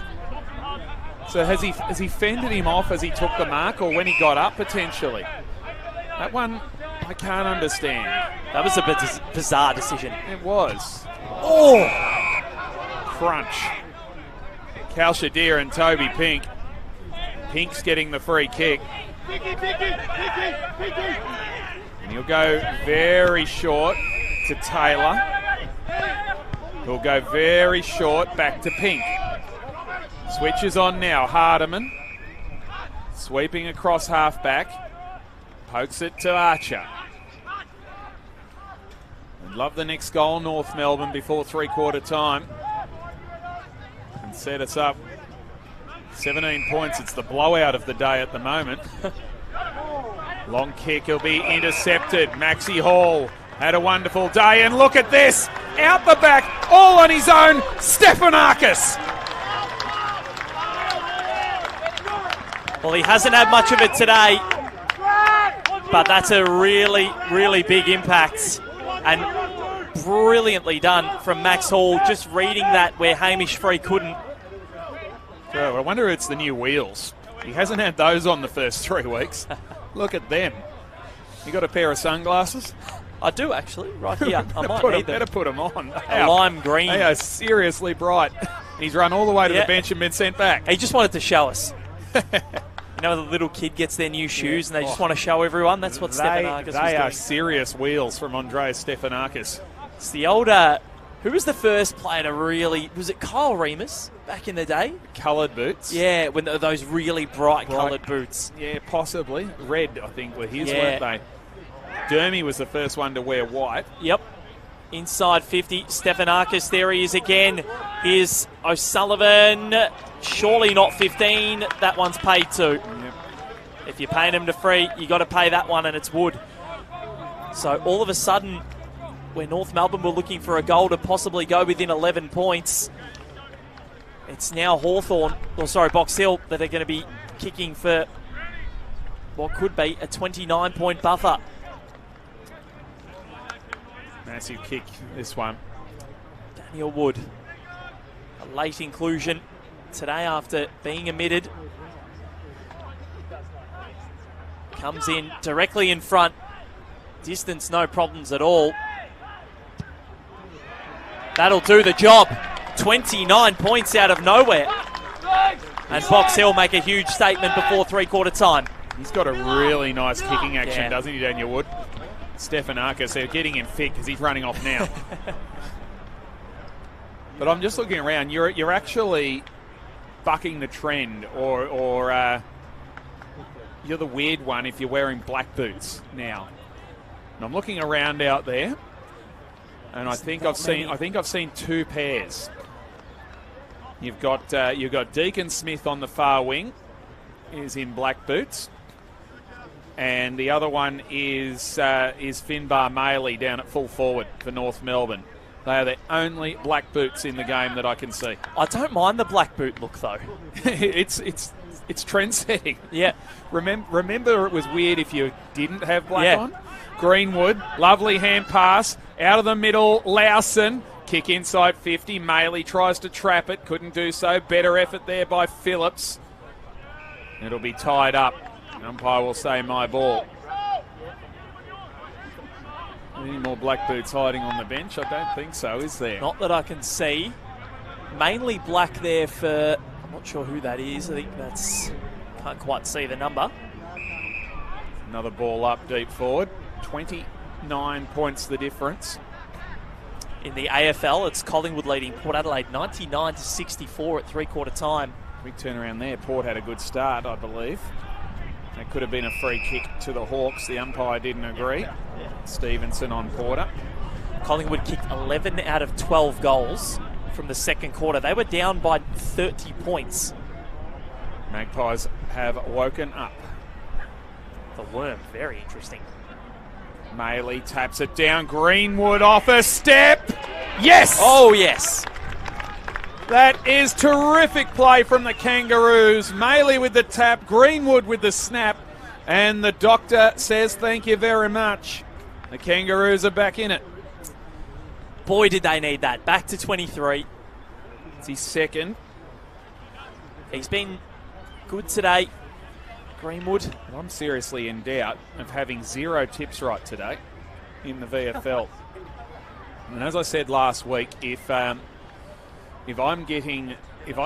So has he fended him off as he took the mark, or when he got up potentially? That one I can't understand. That was a bizarre decision. It was. Oh! Crunch. Cal Shadir and Toby Pink. Pink's getting the free kick. And he'll go very short to Taylor. He'll go very short back to Pink. Switches on now. Hardiman. Sweeping across halfback. Pokes it to Archer. And love the next goal, North Melbourne, before three-quarter time. And set us up. 17 points. It's the blowout of the day at the moment. Long kick. He'll be intercepted. Maxi Hall had a wonderful day. And look at this. Out the back. All on his own. Stefanakis. Well, he hasn't had much of it today. But that's a really, really big impact. And brilliantly done from Max Hall. Just reading that where Hamish Free couldn't. Oh, I wonder if it's the new wheels. He hasn't had those on the first 3 weeks. Look at them. You got a pair of sunglasses? I do, actually, right here. I might need them. Better put them on. A lime green. They are seriously bright. He's run all the way to the bench and been sent back. He just wanted to show us. You know, the little kid gets their new shoes and they just want to show everyone. That's what Stefanakis was doing. They are serious wheels from Andreas Stefanakis. It's the old... who was the first player to really... Was it Kyle Remus back in the day? Coloured boots. Yeah, when those really bright coloured boots. Yeah, possibly. Red, I think, were his, weren't they? Dermy was the first one to wear white. Yep. Inside 50, Stefanakis, there he is again. Here's O'Sullivan, surely not 15. That one's paid too. Yep. If you're paying him to free, you got to pay that one, and it's Wood. So all of a sudden, where North Melbourne were looking for a goal to possibly go within 11 points, it's now Box Hill, that are going to be kicking for what could be a 29-point buffer. Massive kick, this one. Daniel Wood, a late inclusion today after being omitted. Comes in directly in front. Distance, no problems at all. That'll do the job. 29 points out of nowhere. And Box Hill make a huge statement before three-quarter time. He's got a really nice kicking action, doesn't he, Daniel Wood? Stefanakis, they're getting him fit because he's running off now. But I'm just looking around. You're actually bucking the trend, or you're the weird one if you're wearing black boots now. And I'm looking around out there, and I think I've seen two pairs. You've got Deacon Smith on the far wing, is in black boots. And the other one is Finbar Maley down at full forward for North Melbourne. They are the only black boots in the game that I can see. I don't mind the black boot look though. it's trend setting. Yeah. Remember it was weird if you didn't have black on? Greenwood, lovely hand pass, out of the middle, Lawson, kick inside 50, Maley tries to trap it, couldn't do so. Better effort there by Phillips. It'll be tied up. Umpire will say my ball. Any more black boots hiding on the bench? I don't think so, is there? Not that I can see. Mainly black there for, I'm not sure who that is. I think can't quite see the number. Another ball up deep forward. 29 points the difference. In the AFL, it's Collingwood leading Port Adelaide 99-64 at three-quarter time. Big turnaround there. Port had a good start, I believe. That could have been a free kick to the Hawks. The umpire didn't agree. Stevenson on Porter. Collingwood kicked 11 out of 12 goals from the second quarter. They were down by 30 points. Magpies have woken up. The worm, very interesting. Maley taps it down. Greenwood off a step. Yes! Oh, yes. That is terrific play from the Kangaroos. Maley with the tap, Greenwood with the snap, and the doctor says thank you very much. The Kangaroos are back in it. Boy, did they need that. Back to 23. It's his second. He's been good today, Greenwood. I'm seriously in doubt of having 0 tips right today in the VFL. And as I said last week, if I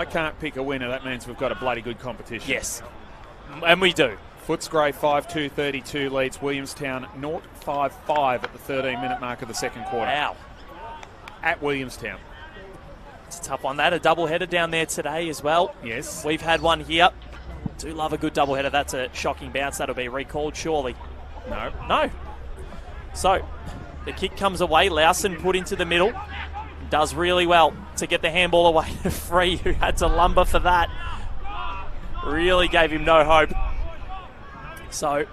can't pick a winner, that means we've got a bloody good competition. Yes, and we do. Footscray 5-2-32 leads Williamstown 0-5-5 at the 13-minute mark of the second quarter. Wow. At Williamstown. It's a tough one. They had a doubleheader down there today as well. Yes. We've had one here. Do love a good doubleheader. That's a shocking bounce. That'll be recalled, surely. No. So, the kick comes away. Lawson put into the middle. Does really well to get the handball away to Free, who had to lumber for that. Really gave him no hope. So,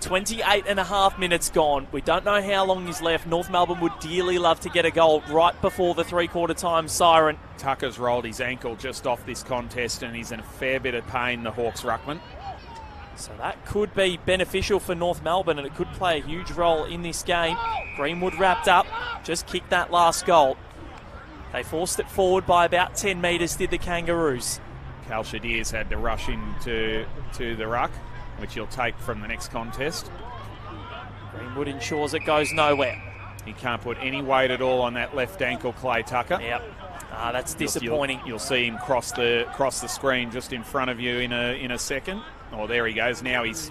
28 and a half minutes gone. We don't know how long is left. North Melbourne would dearly love to get a goal right before the three-quarter time siren. Tucker's rolled his ankle just off this contest, and he's in a fair bit of pain, the Hawks ruckman. So that could be beneficial for North Melbourne, and it could play a huge role in this game. Greenwood wrapped up, just kicked that last goal. They forced it forward by about 10 metres, did the Kangaroos. Cal Shadir's had to rush into the ruck, which he'll take from the next contest. Greenwood ensures it goes nowhere. He can't put any weight at all on that left ankle, Clay Tucker. Yep. That's disappointing. You'll see him cross the screen just in front of you in a second. Oh, there he goes. Now he's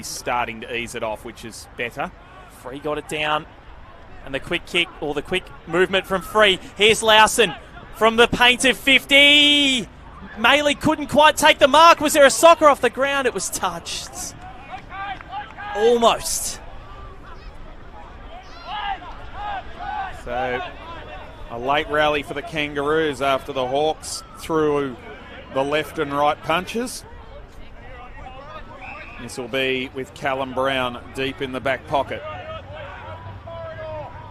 starting to ease it off, which is better. Free got it down. And the quick kick, or the quick movement from Free. Here's Lawson. from the painted 50. Maley couldn't quite take the mark. Was there a soccer off the ground? It was touched. Almost. So a late rally for the Kangaroos after the Hawks threw the left and right punches. This will be with Callum Brown deep in the back pocket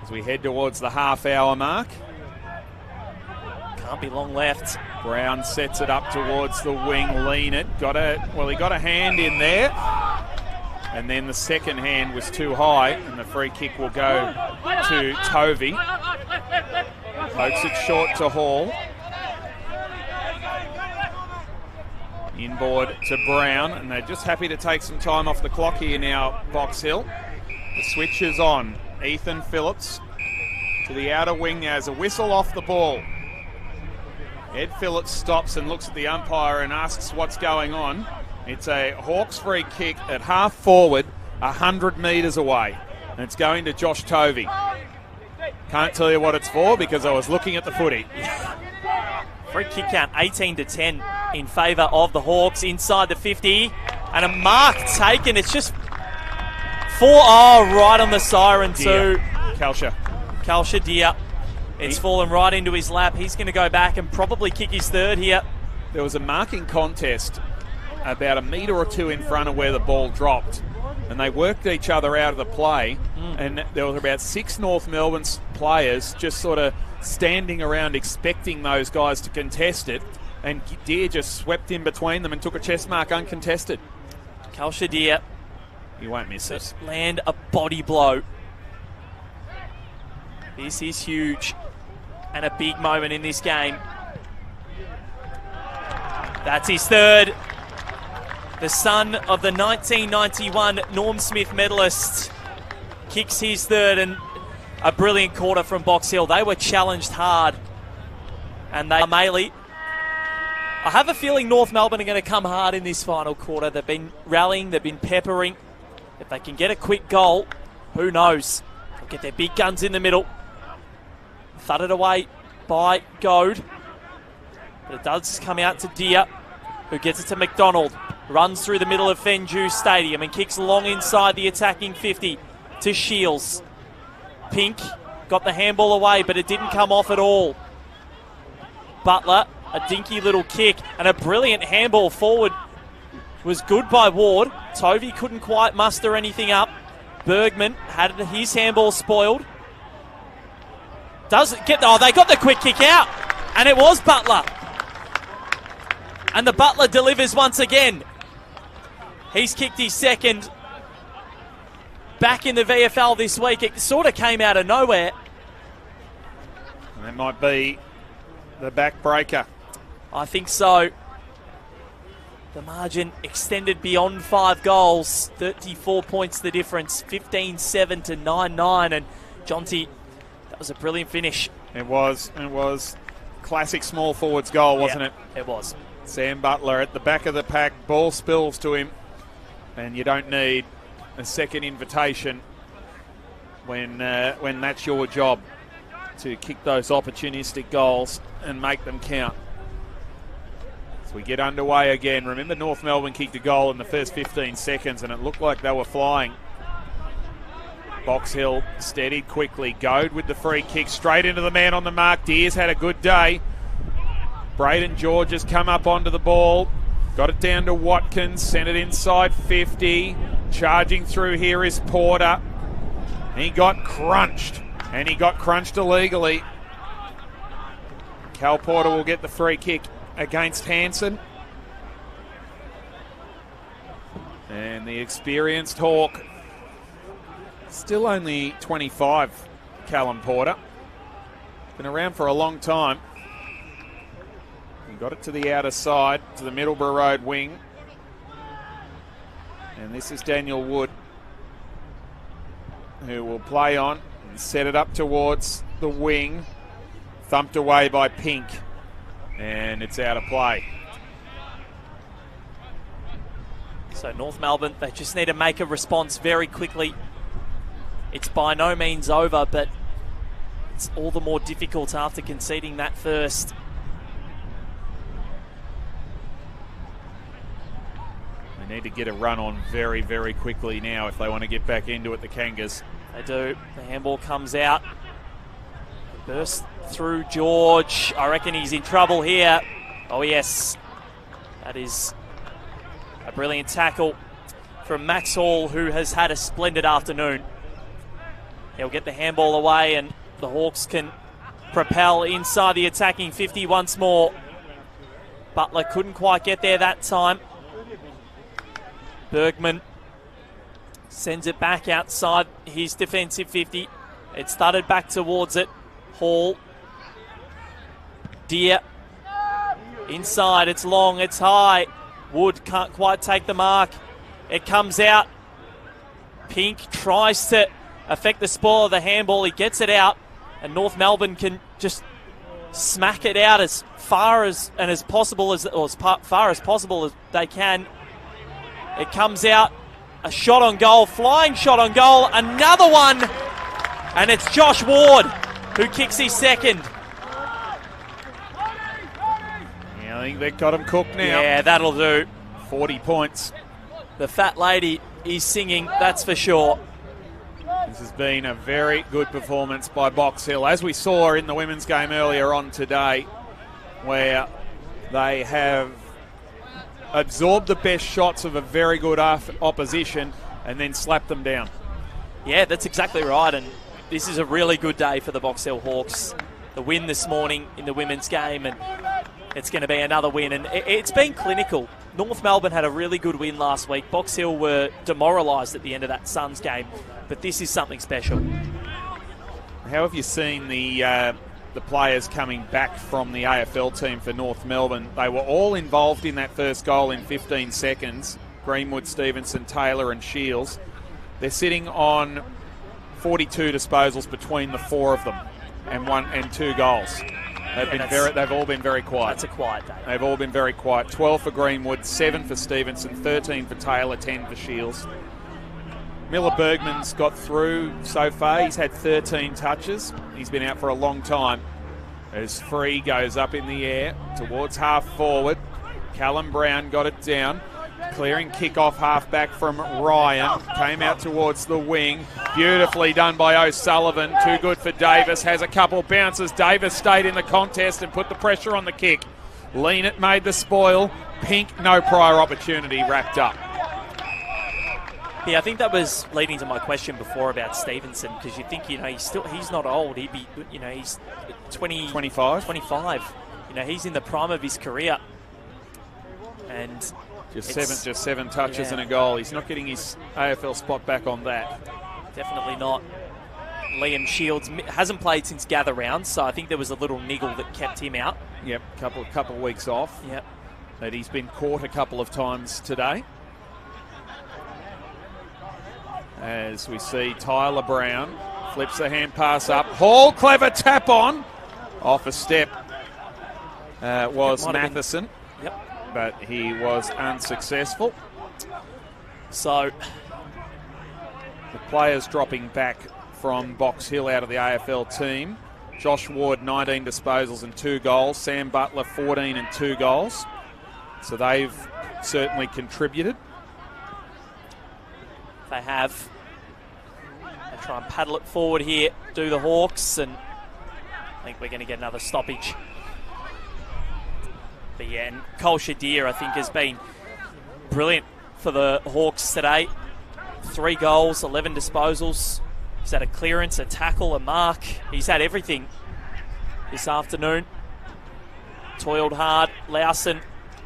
as we head towards the half-hour mark. Can't be long left. Brown sets it up towards the wing, lean it. He got a hand in there. And then the second hand was too high, and the free kick will go to Tovey. Pokes it short to Hall. Inboard to Brown, and they're just happy to take some time off the clock here now, Box Hill. The switch is on. Ethan Phillips to the outer wing. There's a whistle off the ball. Ed Phillips stops and looks at the umpire and asks what's going on. It's a Hawks free kick at half forward, 100 metres away. And it's going to Josh Tovey. Can't tell you what it's for because I was looking at the footy. Free kick count 18-10 in favour of the Hawks inside the 50. And a mark taken. It's just 4 right on the siren too. Kalsha Deer. It's fallen right into his lap. He's going to go back and probably kick his third here. There was a marking contest about a metre or two in front of where the ball dropped, and they worked each other out of the play, and there was about 6 North Melbourne players just sort of standing around expecting those guys to contest it, and Deer just swept in between them and took a chest mark uncontested. Kalsha Deer. You won't miss it. Land a body blow. This is huge and a big moment in this game. That's his third. The son of the 1991 Norm Smith medalist kicks his third, and a brilliant quarter from Box Hill. They were challenged hard, and they are Maley. I have a feeling North Melbourne are going to come hard in this final quarter. They've been rallying, they've been peppering. If they can get a quick goal, who knows? They'll get their big guns in the middle. Thudded away by Goad. But it does come out to Deer, who gets it to McDonald. Runs through the middle of Fenju Stadium and kicks long inside the attacking 50 to Shields. Pink got the handball away, but it didn't come off at all. Butler, a dinky little kick and a brilliant handball forward was good by Ward. Tovey couldn't quite muster anything up. Bergman had his handball spoiled. They got the quick kick out, and it was Butler. And the Butler delivers once again. He's kicked his second back in the VFL this week. It sort of came out of nowhere. And that might be the backbreaker. I think so. The margin extended beyond 5 goals. 34 points the difference. 15-7 to 9-9. And Jonty, that was a brilliant finish. It was classic small forwards goal, wasn't it? It was. Sam Butler at the back of the pack. Ball spills to him. And you don't need a second invitation when that's your job, to kick those opportunistic goals and make them count. As we get underway again, remember North Melbourne kicked a goal in the first 15 seconds and it looked like they were flying. Box Hill steadied quickly. Goad with the free kick straight into the man on the mark. Deer's had a good day. Braden George has come up onto the ball. Got it down to Watkins. Sent it inside 50. Charging through here is Porter. He got crunched. And he got crunched illegally. Cal Porter will get the free kick against Hanson. And the experienced Hawk, still only 25, Callum Porter. Been around for a long time. He got it to the outer side, to the Middleborough Road wing. And this is Daniel Wood, who will play on and set it up towards the wing. Thumped away by Pink. And it's out of play. So North Melbourne, they just need to make a response very quickly. It's by no means over, but it's all the more difficult after conceding that first. They need to get a run on very, very quickly now if they want to get back into it, the Kangas. They do. The handball comes out. Burst through George. I reckon he's in trouble here. Oh, yes. That is a brilliant tackle from Max Hall, who has had a splendid afternoon. He'll get the handball away, and the Hawks can propel inside the attacking 50 once more. Butler couldn't quite get there that time. Bergman sends it back outside his defensive 50. It started back towards it. Hall. Deer. Inside, it's long, it's high. Wood can't quite take the mark. It comes out. Pink tries to affect the spoil of the handball. He gets it out, and North Melbourne can just smack it out as far as possible as they can. It comes out. A shot on goal, flying shot on goal, another one, and it's Josh Ward who kicks his second. Yeah, I think they've got him cooked now. Yeah, that'll do. 40 points. The fat lady is singing, that's for sure. This has been a very good performance by Box Hill, as we saw in the women's game earlier on today, where they have absorbed the best shots of a very good opposition and then slapped them down. Yeah, that's exactly right, and this is a really good day for the Box Hill Hawks. The win this morning in the women's game, and it's going to be another win, and it's been clinical. North Melbourne had a really good win last week. Box Hill were demoralised at the end of that Suns game, but this is something special. How have you seen the players coming back from the AFL team for North Melbourne? They were all involved in that first goal in 15 seconds. Greenwood, Stevenson, Taylor and Shields. They're sitting on 42 disposals between the four of them and 2 goals. They've all been very quiet. That's a quiet day. They've all been very quiet. 12 for Greenwood, 7 for Stevenson, 13 for Taylor, 10 for Shields. Miller Bergman's got through so far. He's had 13 touches. He's been out for a long time. As Free goes up in the air towards half forward. Callum Brown got it down. Clearing kick-off half-back from Ryan. Came out towards the wing. Beautifully done by O'Sullivan. Too good for Davis. Has a couple bounces. Davis stayed in the contest and put the pressure on the kick. Leanett made the spoil. Pink, no prior opportunity, wrapped up. Yeah, I think that was leading to my question before about Stevenson, because you think, he's not old. He'd be, he's 25. He's in the prime of his career. And just seven touches and a goal. He's not getting his AFL spot back on that. Definitely not. Liam Shields hasn't played since gather rounds, so I think there was a little niggle that kept him out. Yep, couple of weeks off. Yep. That he's been caught a couple of times today. As we see Tyler Brown flips the hand pass up. Hall, clever tap on. Off a step was Matheson. Yep. But he was unsuccessful. So the players dropping back from Box Hill out of the AFL team. Josh Ward, 19 disposals and 2 goals. Sam Butler, 14 and 2 goals. So they've certainly contributed. They have. They try and paddle it forward here, do the Hawks, and I think we're going to get another stoppage. But yeah, and Cole Shadir, I think, has been brilliant for the Hawks today. 3 goals, 11 disposals. He's had a clearance, a tackle, a mark. He's had everything this afternoon. Toiled hard. Lowson,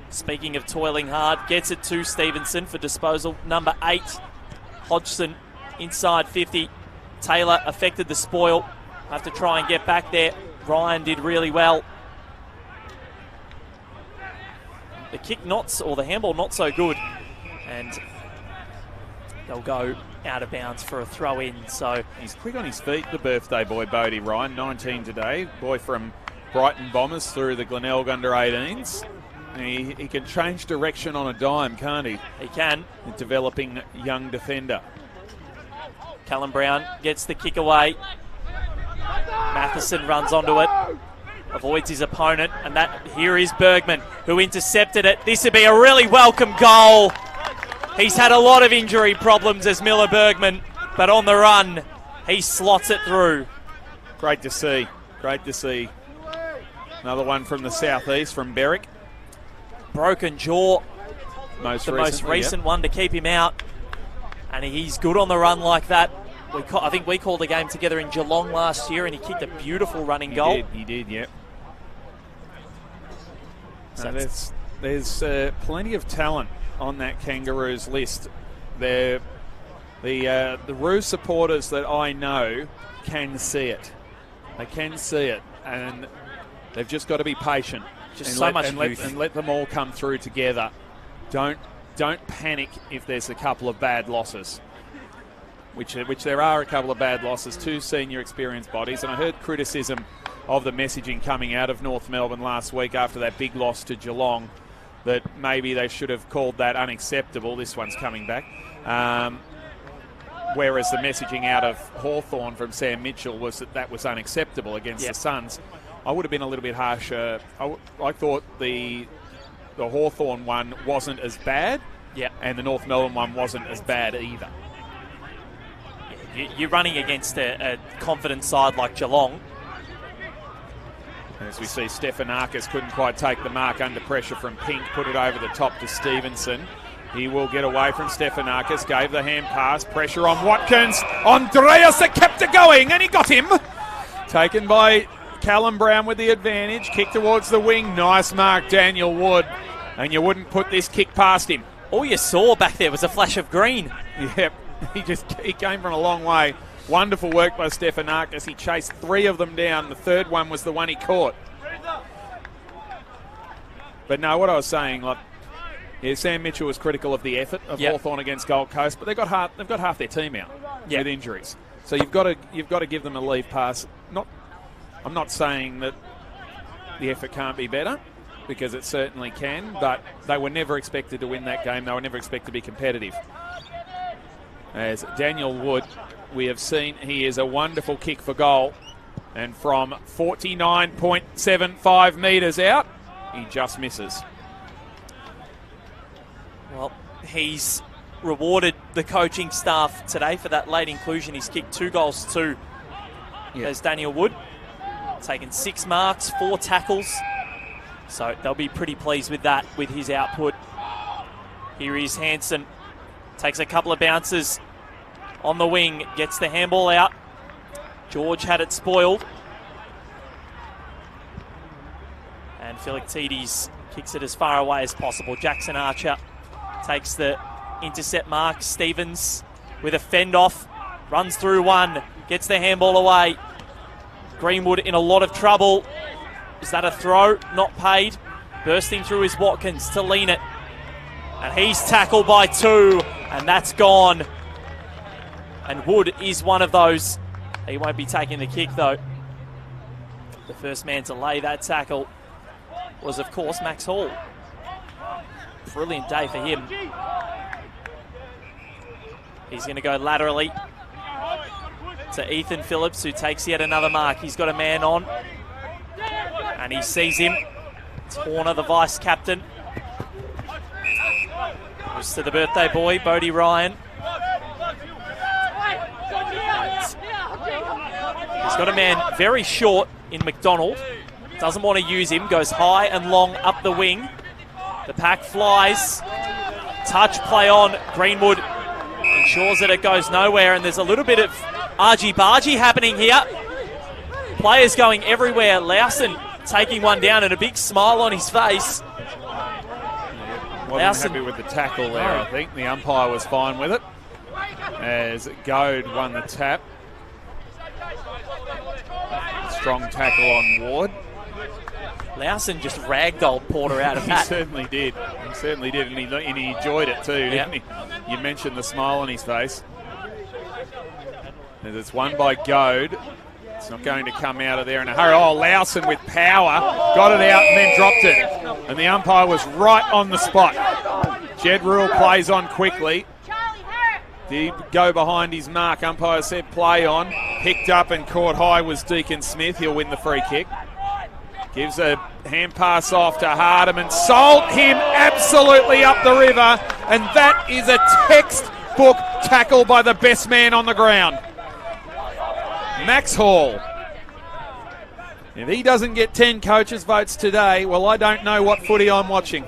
speaking of toiling hard, gets it to Stevenson for disposal number 8. Hodgson inside 50. Taylor affected the spoil. Have to try and get back there. Ryan did really well. The kick the handball not so good. And they'll go out of bounds for a throw in. So he's quick on his feet, the birthday boy, Bodie Ryan, 19 today. Boy from Brighton Bombers through the Glenelg under-18s. He can change direction on a dime, can't he? He can. A developing young defender. Callum Brown gets the kick away. Matheson runs onto it, avoids his opponent, and here is Bergman, who intercepted it. This would be a really welcome goal. He's had a lot of injury problems as Miller Bergman, but on the run, he slots it through. Great to see. Great to see. Another one from the southeast, from Berwick. Broken jaw. Most recent one to keep him out. And he's good on the run like that. I think we called a game together in Geelong last year, and he kicked a beautiful running goal. He did, yeah. So there's plenty of talent on that Kangaroos list. The Roos supporters that I know can see it. They can see it, and they've just got to be patient. And let them all come through together. Don't panic if there's a couple of bad losses, which there are a couple of bad losses. 2 senior experienced bodies, and I heard criticism of the messaging coming out of North Melbourne last week after that big loss to Geelong, that maybe they should have called that unacceptable. This one's coming back. Whereas the messaging out of Hawthorn from Sam Mitchell was that was unacceptable against the Suns. I would have been a little bit harsher. I thought the Hawthorn one wasn't as bad, and the North Melbourne one wasn't as bad either. You're running against a confident side like Geelong. As we see, Stephanakis couldn't quite take the mark under pressure from Pink, put it over the top to Stevenson. He will get away from Stephanakis, gave the hand pass, pressure on Watkins. Andreas that kept it going, and he got him. Taken by Callum Brown with the advantage, kick towards the wing. Nice mark, Daniel Wood. And you wouldn't put this kick past him. All you saw back there was a flash of green. Yep, he came from a long way. Wonderful work by Stephanakis. He chased 3 of them down. The third one was the one he caught. But no, what I was saying, Sam Mitchell was critical of the effort of Hawthorn against Gold Coast, but they've got half their team out with injuries. So you've got to give them a leave pass. I'm not saying that the effort can't be better, because it certainly can, but they were never expected to win that game. They were never expected to be competitive. As Daniel Wood, we have seen he is a wonderful kick for goal, and from 49.75 metres out, he just misses. Well, he's rewarded the coaching staff today for that late inclusion. He's kicked 2 goals too. There's Daniel Wood, taken 6 marks, 4 tackles. So they'll be pretty pleased with that, with his output. Here is Hansen, takes a couple of bounces on the wing, gets the handball out. George had it spoiled. And Philoctetes kicks it as far away as possible. Jackson Archer takes the intercept mark. Stevens with a fend off, runs through one, gets the handball away. Greenwood in a lot of trouble. Is that a throw? Not paid. Bursting through is Watkins to lean it. And he's tackled by 2, and that's gone. And Wood is one of those. He won't be taking the kick, though. The first man to lay that tackle was, of course, Max Hall. Brilliant day for him. He's going to go laterally to Ethan Phillips, who takes yet another mark. He's got a man on, and he sees him. It's Horner, the vice-captain. Goes to the birthday boy, Bodie Ryan. He's got a man very short in McDonald. Doesn't want to use him. Goes high and long up the wing. The pack flies. Touch play on. Greenwood ensures that it goes nowhere, and there's a little bit of argy-bargy happening here. Players going everywhere. Lawson taking one down and a big smile on his face. Wasn't happy with the tackle there, I think. The umpire was fine with it, as Goad won the tap. Strong tackle on Ward. Lawson just ragdolled Porter out of that. He certainly did. He certainly did, and he enjoyed it too, didn't he? You mentioned the smile on his face. As it's won by Goad. It's not going to come out of there in a hurry. Oh, Lawson with power. Got it out and then dropped it. And the umpire was right on the spot. Jed Rule plays on quickly. Did he go behind his mark? Umpire said play on. Picked up and caught high was Deacon Smith. He'll win the free kick. Gives a hand pass off to Hardeman. Sold him absolutely up the river. And that is a textbook tackle by the best man on the ground. Max Hall. If he doesn't get 10 coaches' votes today, well, I don't know what footy I'm watching.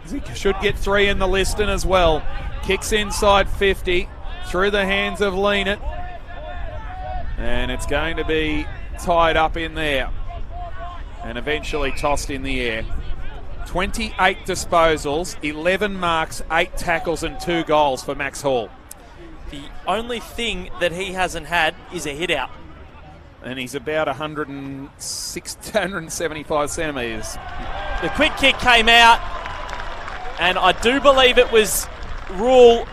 He should get 3 in the Liston as well. Kicks inside 50 through the hands of Leanett. And it's going to be tied up in there and eventually tossed in the air. 28 disposals, 11 marks, 8 tackles and 2 goals for Max Hall. The only thing that he hasn't had is a hit out. And he's about 175 centimetres. The quick kick came out, and I do believe it was Rule.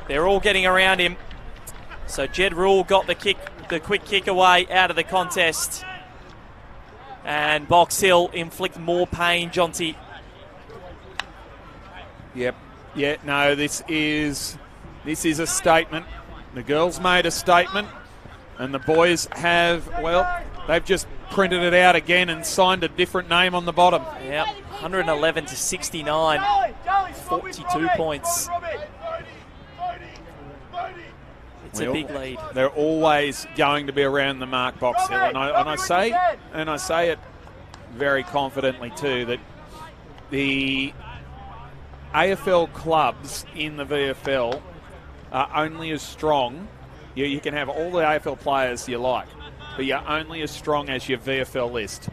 They're all getting around him. So Jed Rule got the quick kick away out of the contest. And Box Hill inflict more pain, Jonty. Yep. Yeah, no, this is a statement. The girls made a statement, and the boys have, well, they've just printed it out again and signed a different name on the bottom. Yep, 111 to 69, 42 points. It's a big lead. They're always going to be around the mark, Box Hill, and I say it very confidently too, that the AFL clubs in the VFL are only as strong. You can have all the AFL players you like, but you're only as strong as your VFL list.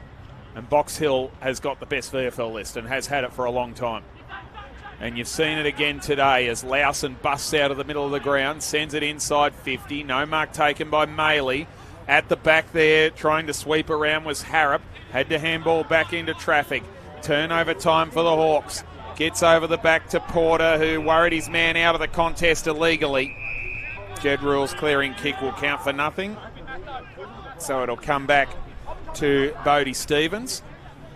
And Box Hill has got the best VFL list and has had it for a long time. And you've seen it again today as Lowson busts out of the middle of the ground, sends it inside 50. No mark taken by Maley. At the back there, trying to sweep around was Harrop. Had to handball back into traffic. Turnover time for the Hawks. Gets over the back to Porter, who worried his man out of the contest illegally. Jed Rule's clearing kick will count for nothing. So it'll come back to Bodie Stevens.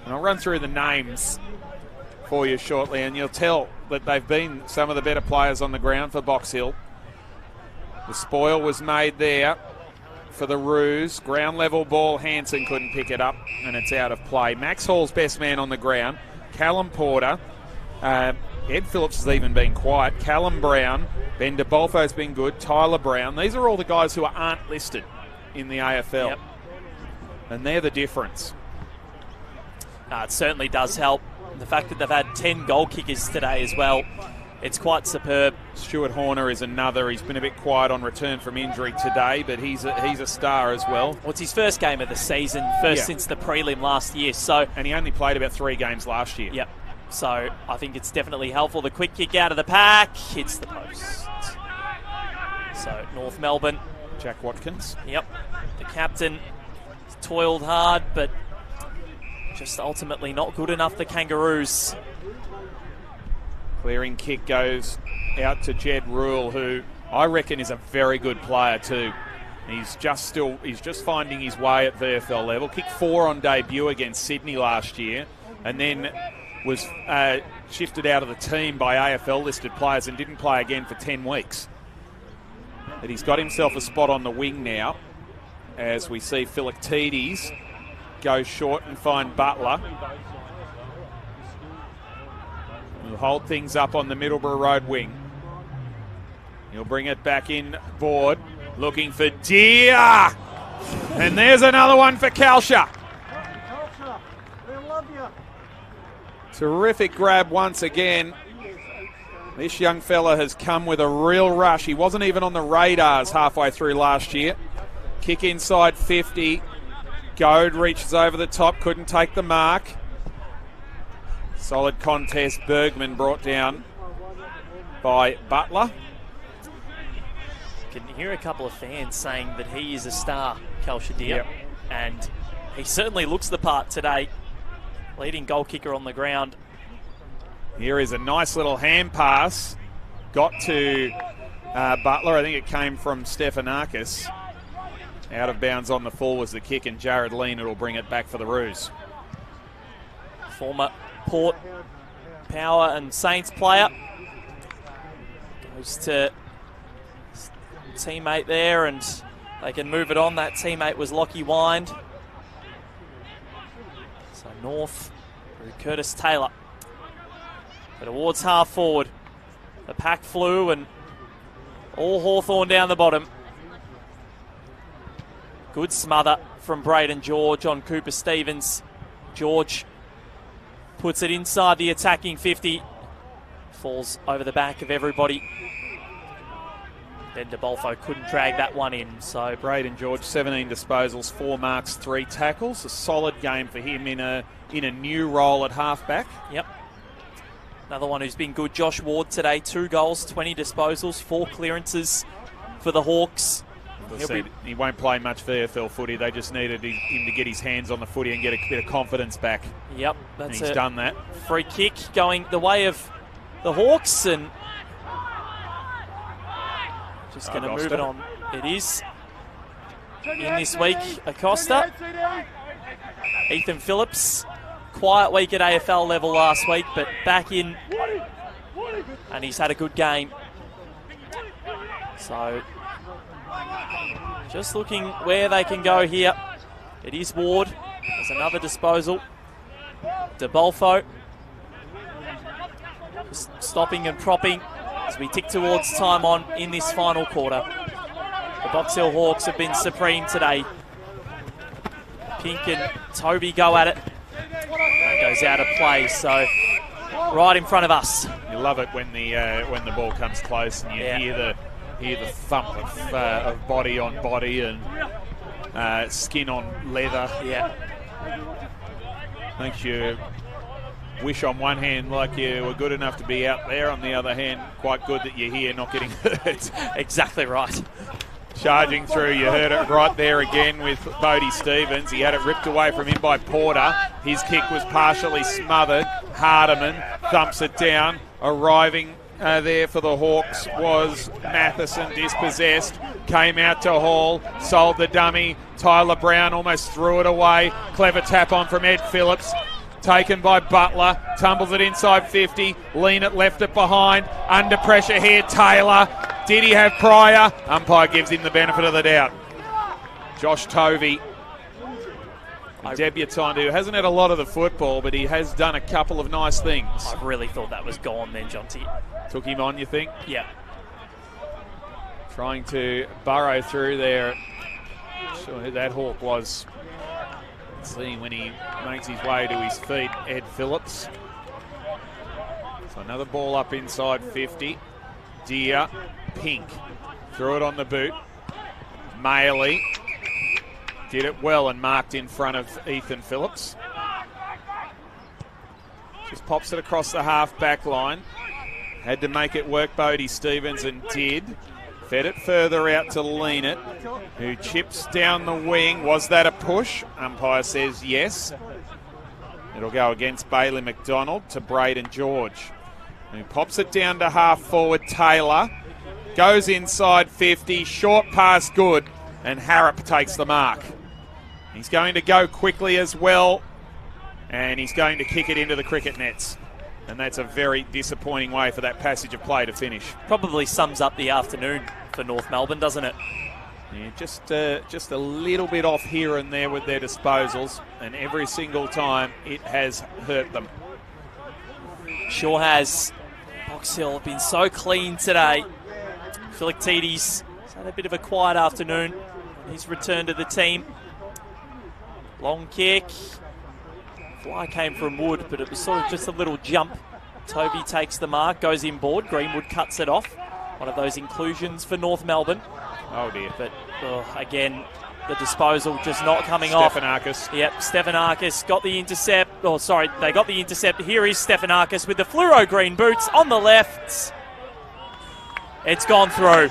And I'll run through the names for you shortly, and you'll tell that they've been some of the better players on the ground for Box Hill. The spoil was made there for the Roos. Ground level ball, Hansen couldn't pick it up, and it's out of play. Max Hall's best man on the ground. Callum Porter. Ed Phillips has even been quiet. Callum Brown. Ben DeBolfo's been good. Tyler Brown. These are all the guys who aren't listed in the AFL. Yep. And they're the difference. It certainly does help. The fact that they've had 10 goal kickers today as well, it's quite superb. Stuart Horner is another. He's been a bit quiet on return from injury today, but he's a star as well. Well, it's his first game of the season, since the prelim last year. And he only played about 3 games last year. Yep. So I think it's definitely helpful. The quick kick out of the pack hits the post. So North Melbourne. Jack Watkins. Yep. The captain toiled hard, but just ultimately not good enough, the Kangaroos. Clearing kick goes out to Jed Rule, who I reckon is a very good player too. He's just finding his way at VFL level. Kicked 4 on debut against Sydney last year, and then was shifted out of the team by AFL listed players and didn't play again for 10 weeks. But he's got himself a spot on the wing now, as we see Philoctetes go short and find Butler. He'll hold things up on the Middleborough Road wing. He'll bring it back in board, looking for Deer. And there's another one for Kalsha. Terrific grab once again. This young fella has come with a real rush. He wasn't even on the radars halfway through last year. Kick inside 50. Goad reaches over the top, couldn't take the mark. Solid contest. Bergman brought down by Butler. Can hear a couple of fans saying that he is a star, Kalsha Deer. Yep. And he certainly looks the part today. Leading goal kicker on the ground. Here is a nice little hand pass. Got to Butler. I think it came from Stefanakis. Out of bounds on the full was the kick, and Jared Leanett will bring it back for the Roos. Former Port, Power and Saints player. Goes to teammate there, and they can move it on. That teammate was Lockie Wind. So North through Curtis Taylor. But towards half forward. The pack flew and all Hawthorn down the bottom. Good smother from Braden George on Cooper Stevens. George puts it inside the attacking 50. Falls over the back of everybody. Then DeBolfo couldn't drag that one in. So Braden George, 17 disposals, 4 marks, 3 tackles. A solid game for him in a new role at halfback. Yep. Another one who's been good, Josh Ward today. 2 goals, 20 disposals, 4 clearances for the Hawks. He won't play much VFL footy. They just needed him to get his hands on the footy and get a bit of confidence back. Yep, and he's done that. Free kick going the way of the Hawks, and just going to move it on. It is in this week, Acosta. Ethan Phillips, quiet week at AFL level last week, but back in, and he's had a good game. So just looking where they can go here. It is Ward. There's another disposal. DeBolfo just stopping and propping as we tick towards time on in this final quarter. The Box Hill Hawks have been supreme today. Pink and Toby go at it. That goes out of play, so right in front of us. You love it when the ball comes close and you hear the thump of body on body and skin on leather. Yeah. Makes you wish on one hand like you were good enough to be out there, on the other hand quite good that you're here not getting hurt. Exactly right. Charging through, you heard it right there again with Bodie Stevens. He had it ripped away from him by Porter. His kick was partially smothered. Hardiman thumps it down. Arriving there for the Hawks was Matheson, dispossessed. Came out to Hall, sold the dummy. Tyler Brown almost threw it away. Clever tap on from Ed Phillips. Taken by Butler, tumbles it inside 50, lean it, left it behind, under pressure here, Taylor. Did he have Pryor? Umpire gives him the benefit of the doubt. Josh Tovey, a debutant who hasn't had a lot of the football, but he has done a couple of nice things. I really thought that was gone then, Jonty. Took him on, you think? Yeah. Trying to burrow through there. Sure who that Hawk was. See when he makes his way to his feet, Ed Phillips. So another ball up inside 50. Deer, Pink, threw it on the boot. Maley did it well and marked in front of Ethan Phillips. Just pops it across the half-back line. Had to make it work, Bodie Stevens, and did. Fed it further out to Lean It, who chips down the wing. Was that a push? Umpire says yes. It'll go against Bailey McDonald to Braden George, who pops it down to half forward. Taylor goes inside 50, short pass good, and Harrop takes the mark. He's going to go quickly as well, and he's going to kick it into the cricket nets. And that's a very disappointing way for that passage of play to finish. Probably sums up the afternoon for North Melbourne, doesn't it? Yeah, just a little bit off here and there with their disposals, and every single time it has hurt them. Sure has. Box Hill have been so clean today. Philoctetes has had a bit of a quiet afternoon. He's returned to the team. Long kick. Fly came from Wood, but it was sort of just a little jump. Toby takes the mark, goes inboard. Greenwood cuts it off. One of those inclusions for North Melbourne. Oh dear. But again, the disposal just not coming off. Stephanakis. Yep, Stephanakis got the intercept. Oh, sorry, they got the intercept. Here is Stephanakis with the fluoro green boots on the left. It's gone through.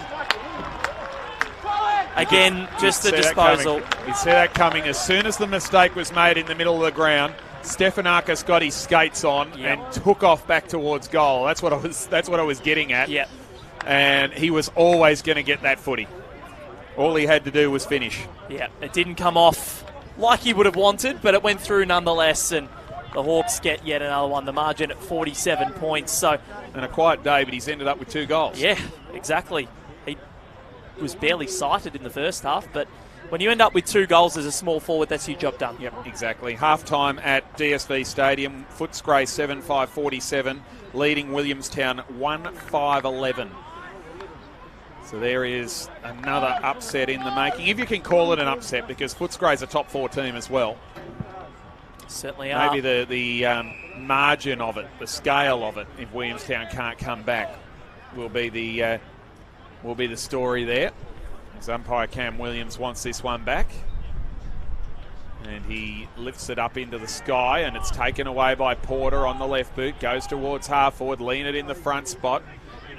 Again, just the disposal. You see that coming. As soon as the mistake was made in the middle of the ground, Stephanakis got his skates on and took off back towards goal. That's what I was getting at. Yep. And he was always going to get that footy. All he had to do was finish. Yeah, it didn't come off like he would have wanted, but it went through nonetheless, and the Hawks get yet another one. The margin at 47 points. So, and a quiet day, but he's ended up with 2 goals. Yeah, exactly. was barely sighted in the first half, but when you end up with 2 goals as a small forward, that's your job done. Yep, exactly. Half-time at DSV Stadium, Footscray 7-5-47, leading Williamstown 1-5-11. So there is another upset in the making, if you can call it an upset, because Footscray's a top 4 team as well. Certainly are. Maybe the margin of it, the scale of it, if Williamstown can't come back, will be the story there. As umpire Cam Williams wants this one back. And he lifts it up into the sky, and it's taken away by Porter on the left boot. Goes towards half forward, lean it in the front spot.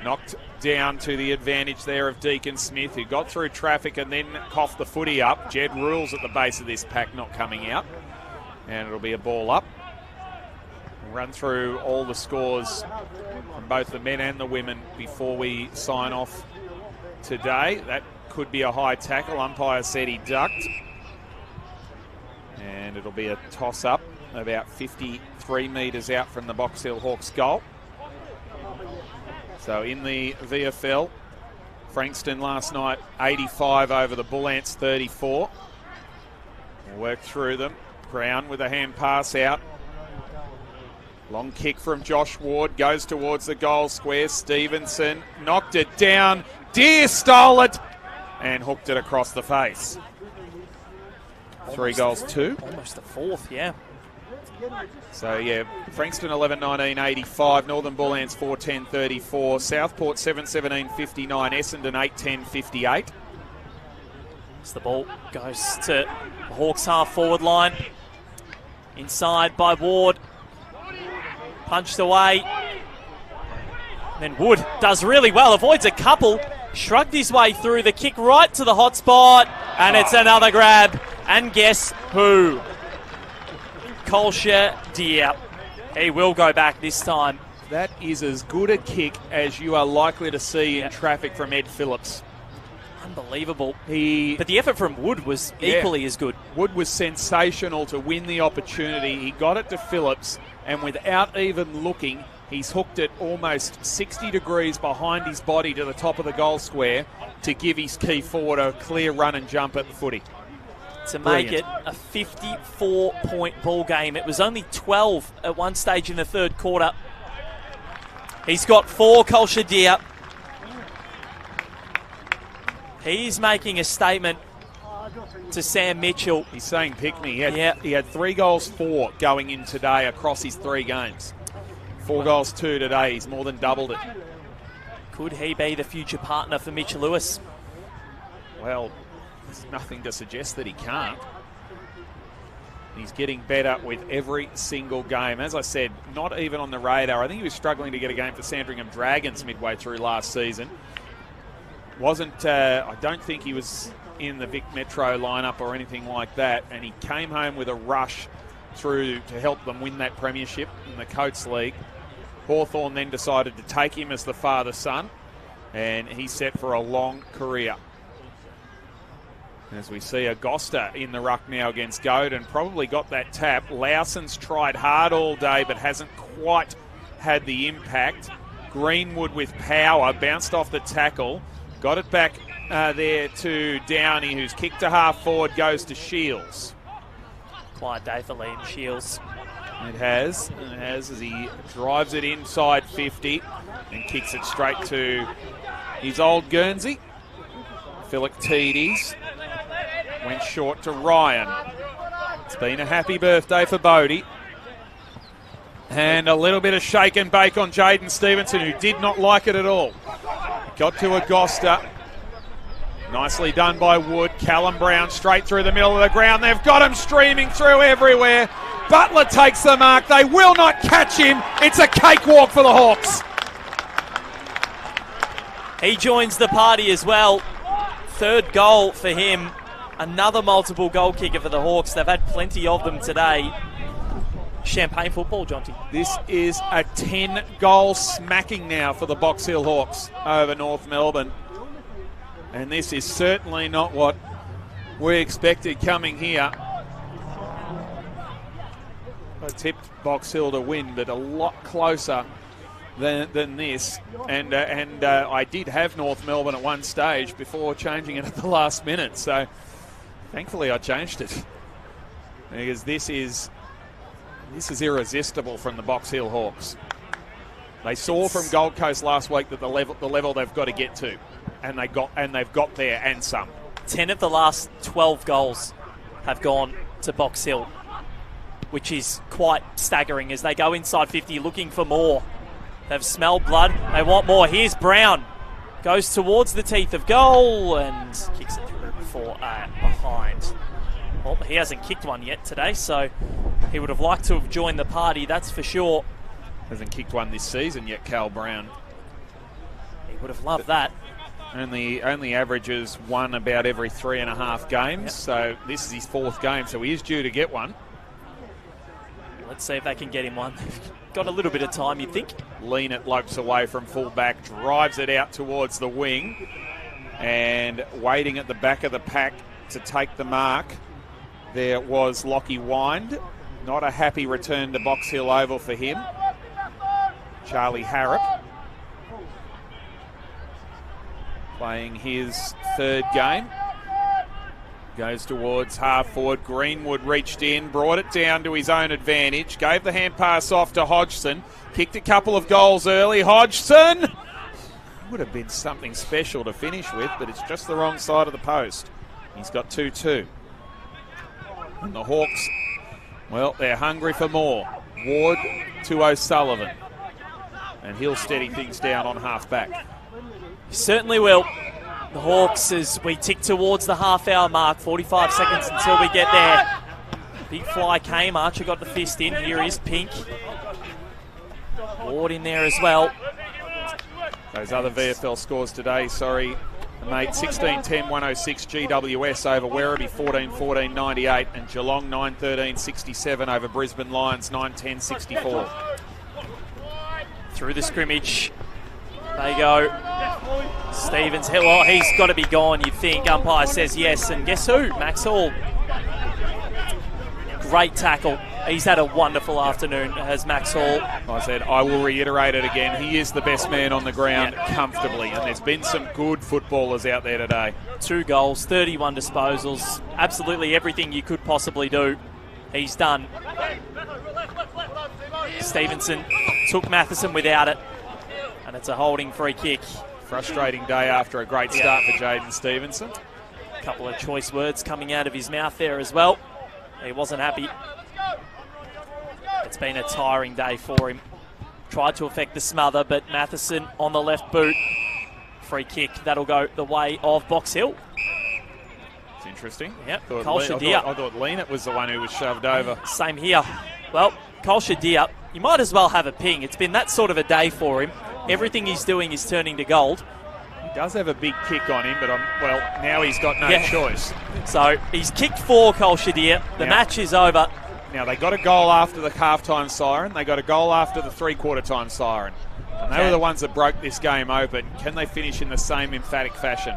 Knocked down to the advantage there of Deacon Smith, who got through traffic and then coughed the footy up. Jed Rules at the base of this pack, not coming out. And it'll be a ball up. We'll run through all the scores from both the men and the women before we sign off today. That could be a high tackle. Umpire said he ducked. And it'll be a toss-up about 53 metres out from the Box Hill Hawks goal. So in the VFL, Frankston last night 85 over the Bull Ants 34. We'll work through them. Brown with a hand pass out. Long kick from Josh Ward, goes towards the goal square. Stevenson knocked it down. Deere stole it and hooked it across the face. 3 goals, 2. Almost the 4th, yeah. So, yeah, Frankston 11-19-85, Northern Bull Ants 4-10-34, Southport 7-17-59, Essendon 8-10-58. As the ball goes to the Hawks half-forward line. Inside by Ward. Punched away. And then Wood does really well, avoids a couple, shrugged his way through, the kick right to the hot spot, and it's another grab. And guess who? Colsha Deer. He will go back this time. That is as good a kick as you are likely to see in traffic from Ed Phillips. Unbelievable. But the effort from Wood was equally as good. Wood was sensational to win the opportunity. He got it to Phillips, and without even looking, he's hooked it almost 60 degrees behind his body to the top of the goal square to give his key forward a clear run and jump at the footy. To make it a 54-point ball game. It was only 12 at one stage in the third quarter. He's got 4, Colsha Deer. He's making a statement to Sam Mitchell. He's saying pick me. He had 3 goals, 4 going in today across his 3 games. 4 goals, 2 today. He's more than doubled it. Could he be the future partner for Mitch Lewis? Well, there's nothing to suggest that he can't. He's getting better with every single game. As I said, not even on the radar. I think he was struggling to get a game for Sandringham Dragons midway through last season. I don't think he was in the Vic Metro lineup or anything like that, and he came home with a rush through to help them win that premiership in the Coates League. Hawthorn then decided to take him as the father-son, and he's set for a long career. As we see Agosta in the ruck now against Godin, probably got that tap. Lawson's tried hard all day but hasn't quite had the impact. Greenwood with power, bounced off the tackle, got it back there to Downey, who's kicked to half forward, goes to Shields. Quiet day for Liam Shields. It has as he drives it inside 50 and kicks it straight to his old Guernsey. Philoctetes went short to Ryan. It's been a happy birthday for Bodie. And a little bit of shake and bake on Jaden Stevenson, who did not like it at all. Got to Agosta. Nicely done by Wood. Callum Brown straight through the middle of the ground. They've got him streaming through everywhere. Butler takes the mark. They will not catch him. It's a cakewalk for the Hawks. He joins the party as well. 3rd goal for him. Another multiple goal kicker for the Hawks. They've had plenty of them today. Champagne football, Jonty. This is a 10-goal smacking now for the Box Hill Hawks over North Melbourne. And this is certainly not what we expected coming here. I tipped Box Hill to win, but a lot closer than this. And I did have North Melbourne at one stage before changing it at the last minute. So thankfully I changed it, because this is irresistible from the Box Hill Hawks. They saw from Gold Coast last week that the level they've got to get to, and they've got there and some. 10 of the last 12 goals have gone to Box Hill, which is quite staggering as they go inside 50 looking for more. They've smelled blood. They want more. Here's Brown. Goes towards the teeth of goal and kicks it through for behind. Well, he hasn't kicked one yet today, so he would have liked to have joined the party, that's for sure. Hasn't kicked one this season yet, Cal Brown. He would have loved that. Only averages one about every 3.5 games, yep. So this is his 4th game, so he is due to get one. Let's see if they can get him one. Got a little bit of time, you think. Lean lopes away from full-back, drives it out towards the wing, and waiting at the back of the pack to take the mark, there was Lockie Wind. Not a happy return to Box Hill Oval for him. Charlie Harrop playing his 3rd game. Goes towards half forward. Greenwood reached in, brought it down to his own advantage. Gave the hand pass off to Hodgson. Kicked a couple of goals early. Hodgson! Would have been something special to finish with, but it's just the wrong side of the post. He's got 2-2. And the Hawks, well, they're hungry for more. Ward to O'Sullivan. And he'll steady things down on half-back. He certainly will. The Hawks, as we tick towards the half-hour mark, 45 seconds until we get there. Big fly came. Archer got the fist in. Here is Pink. Ward in there as well. Those other VFL scores today, sorry, mate. 16-10, 106 GWS over Werribee, 14-14, 98, and Geelong 9-13, 67 over Brisbane Lions, 9-10, 64. Through the scrimmage, they go. Stevens, well, he's got to be gone, you'd think. Umpire says yes, and guess who? Max Hall. Great tackle. He's had a wonderful afternoon, has Max Hall. I said, I will reiterate it again. He is the best man on the ground comfortably, and there's been some good footballers out there today. 2 goals, 31 disposals, absolutely everything you could possibly do, he's done. Stevenson took Matheson without it, and it's a holding free kick. Frustrating day after a great start for Jaden Stevenson. A couple of choice words coming out of his mouth there as well. He wasn't happy. It's been a tiring day for him. Tried to affect the smother, but Matheson on the left boot. Free kick, that'll go the way of Box Hill. It's interesting. Yep, Cole Shadir. I thought Leanett was the one who was shoved over. Same here. Well, Cole Shadir, you might as well have a ping. It's been that sort of a day for him. Everything he's doing is turning to gold. He does have a big kick on him, but now he's got no choice. So he's kicked 4, Cole Shadir. The match is over. Now, they got a goal after the half-time siren. They got a goal after the three-quarter time siren. And they were the ones that broke this game open. Can they finish in the same emphatic fashion?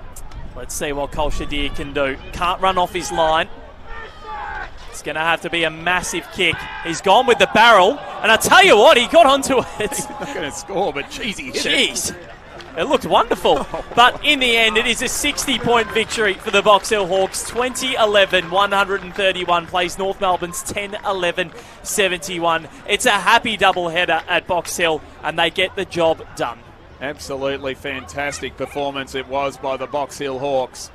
Let's see what Cole Shadir can do. Can't run off his line. It's going to have to be a massive kick. He's gone with the barrel. And I tell you what, he got onto it. He's not going to score, but jeez, he hit it. It looked wonderful. But in the end, it is a 60-point victory for the Box Hill Hawks. 20-11, 131 plays North Melbourne's 10-11, 71. It's a happy doubleheader at Box Hill, and they get the job done. Absolutely fantastic performance it was by the Box Hill Hawks.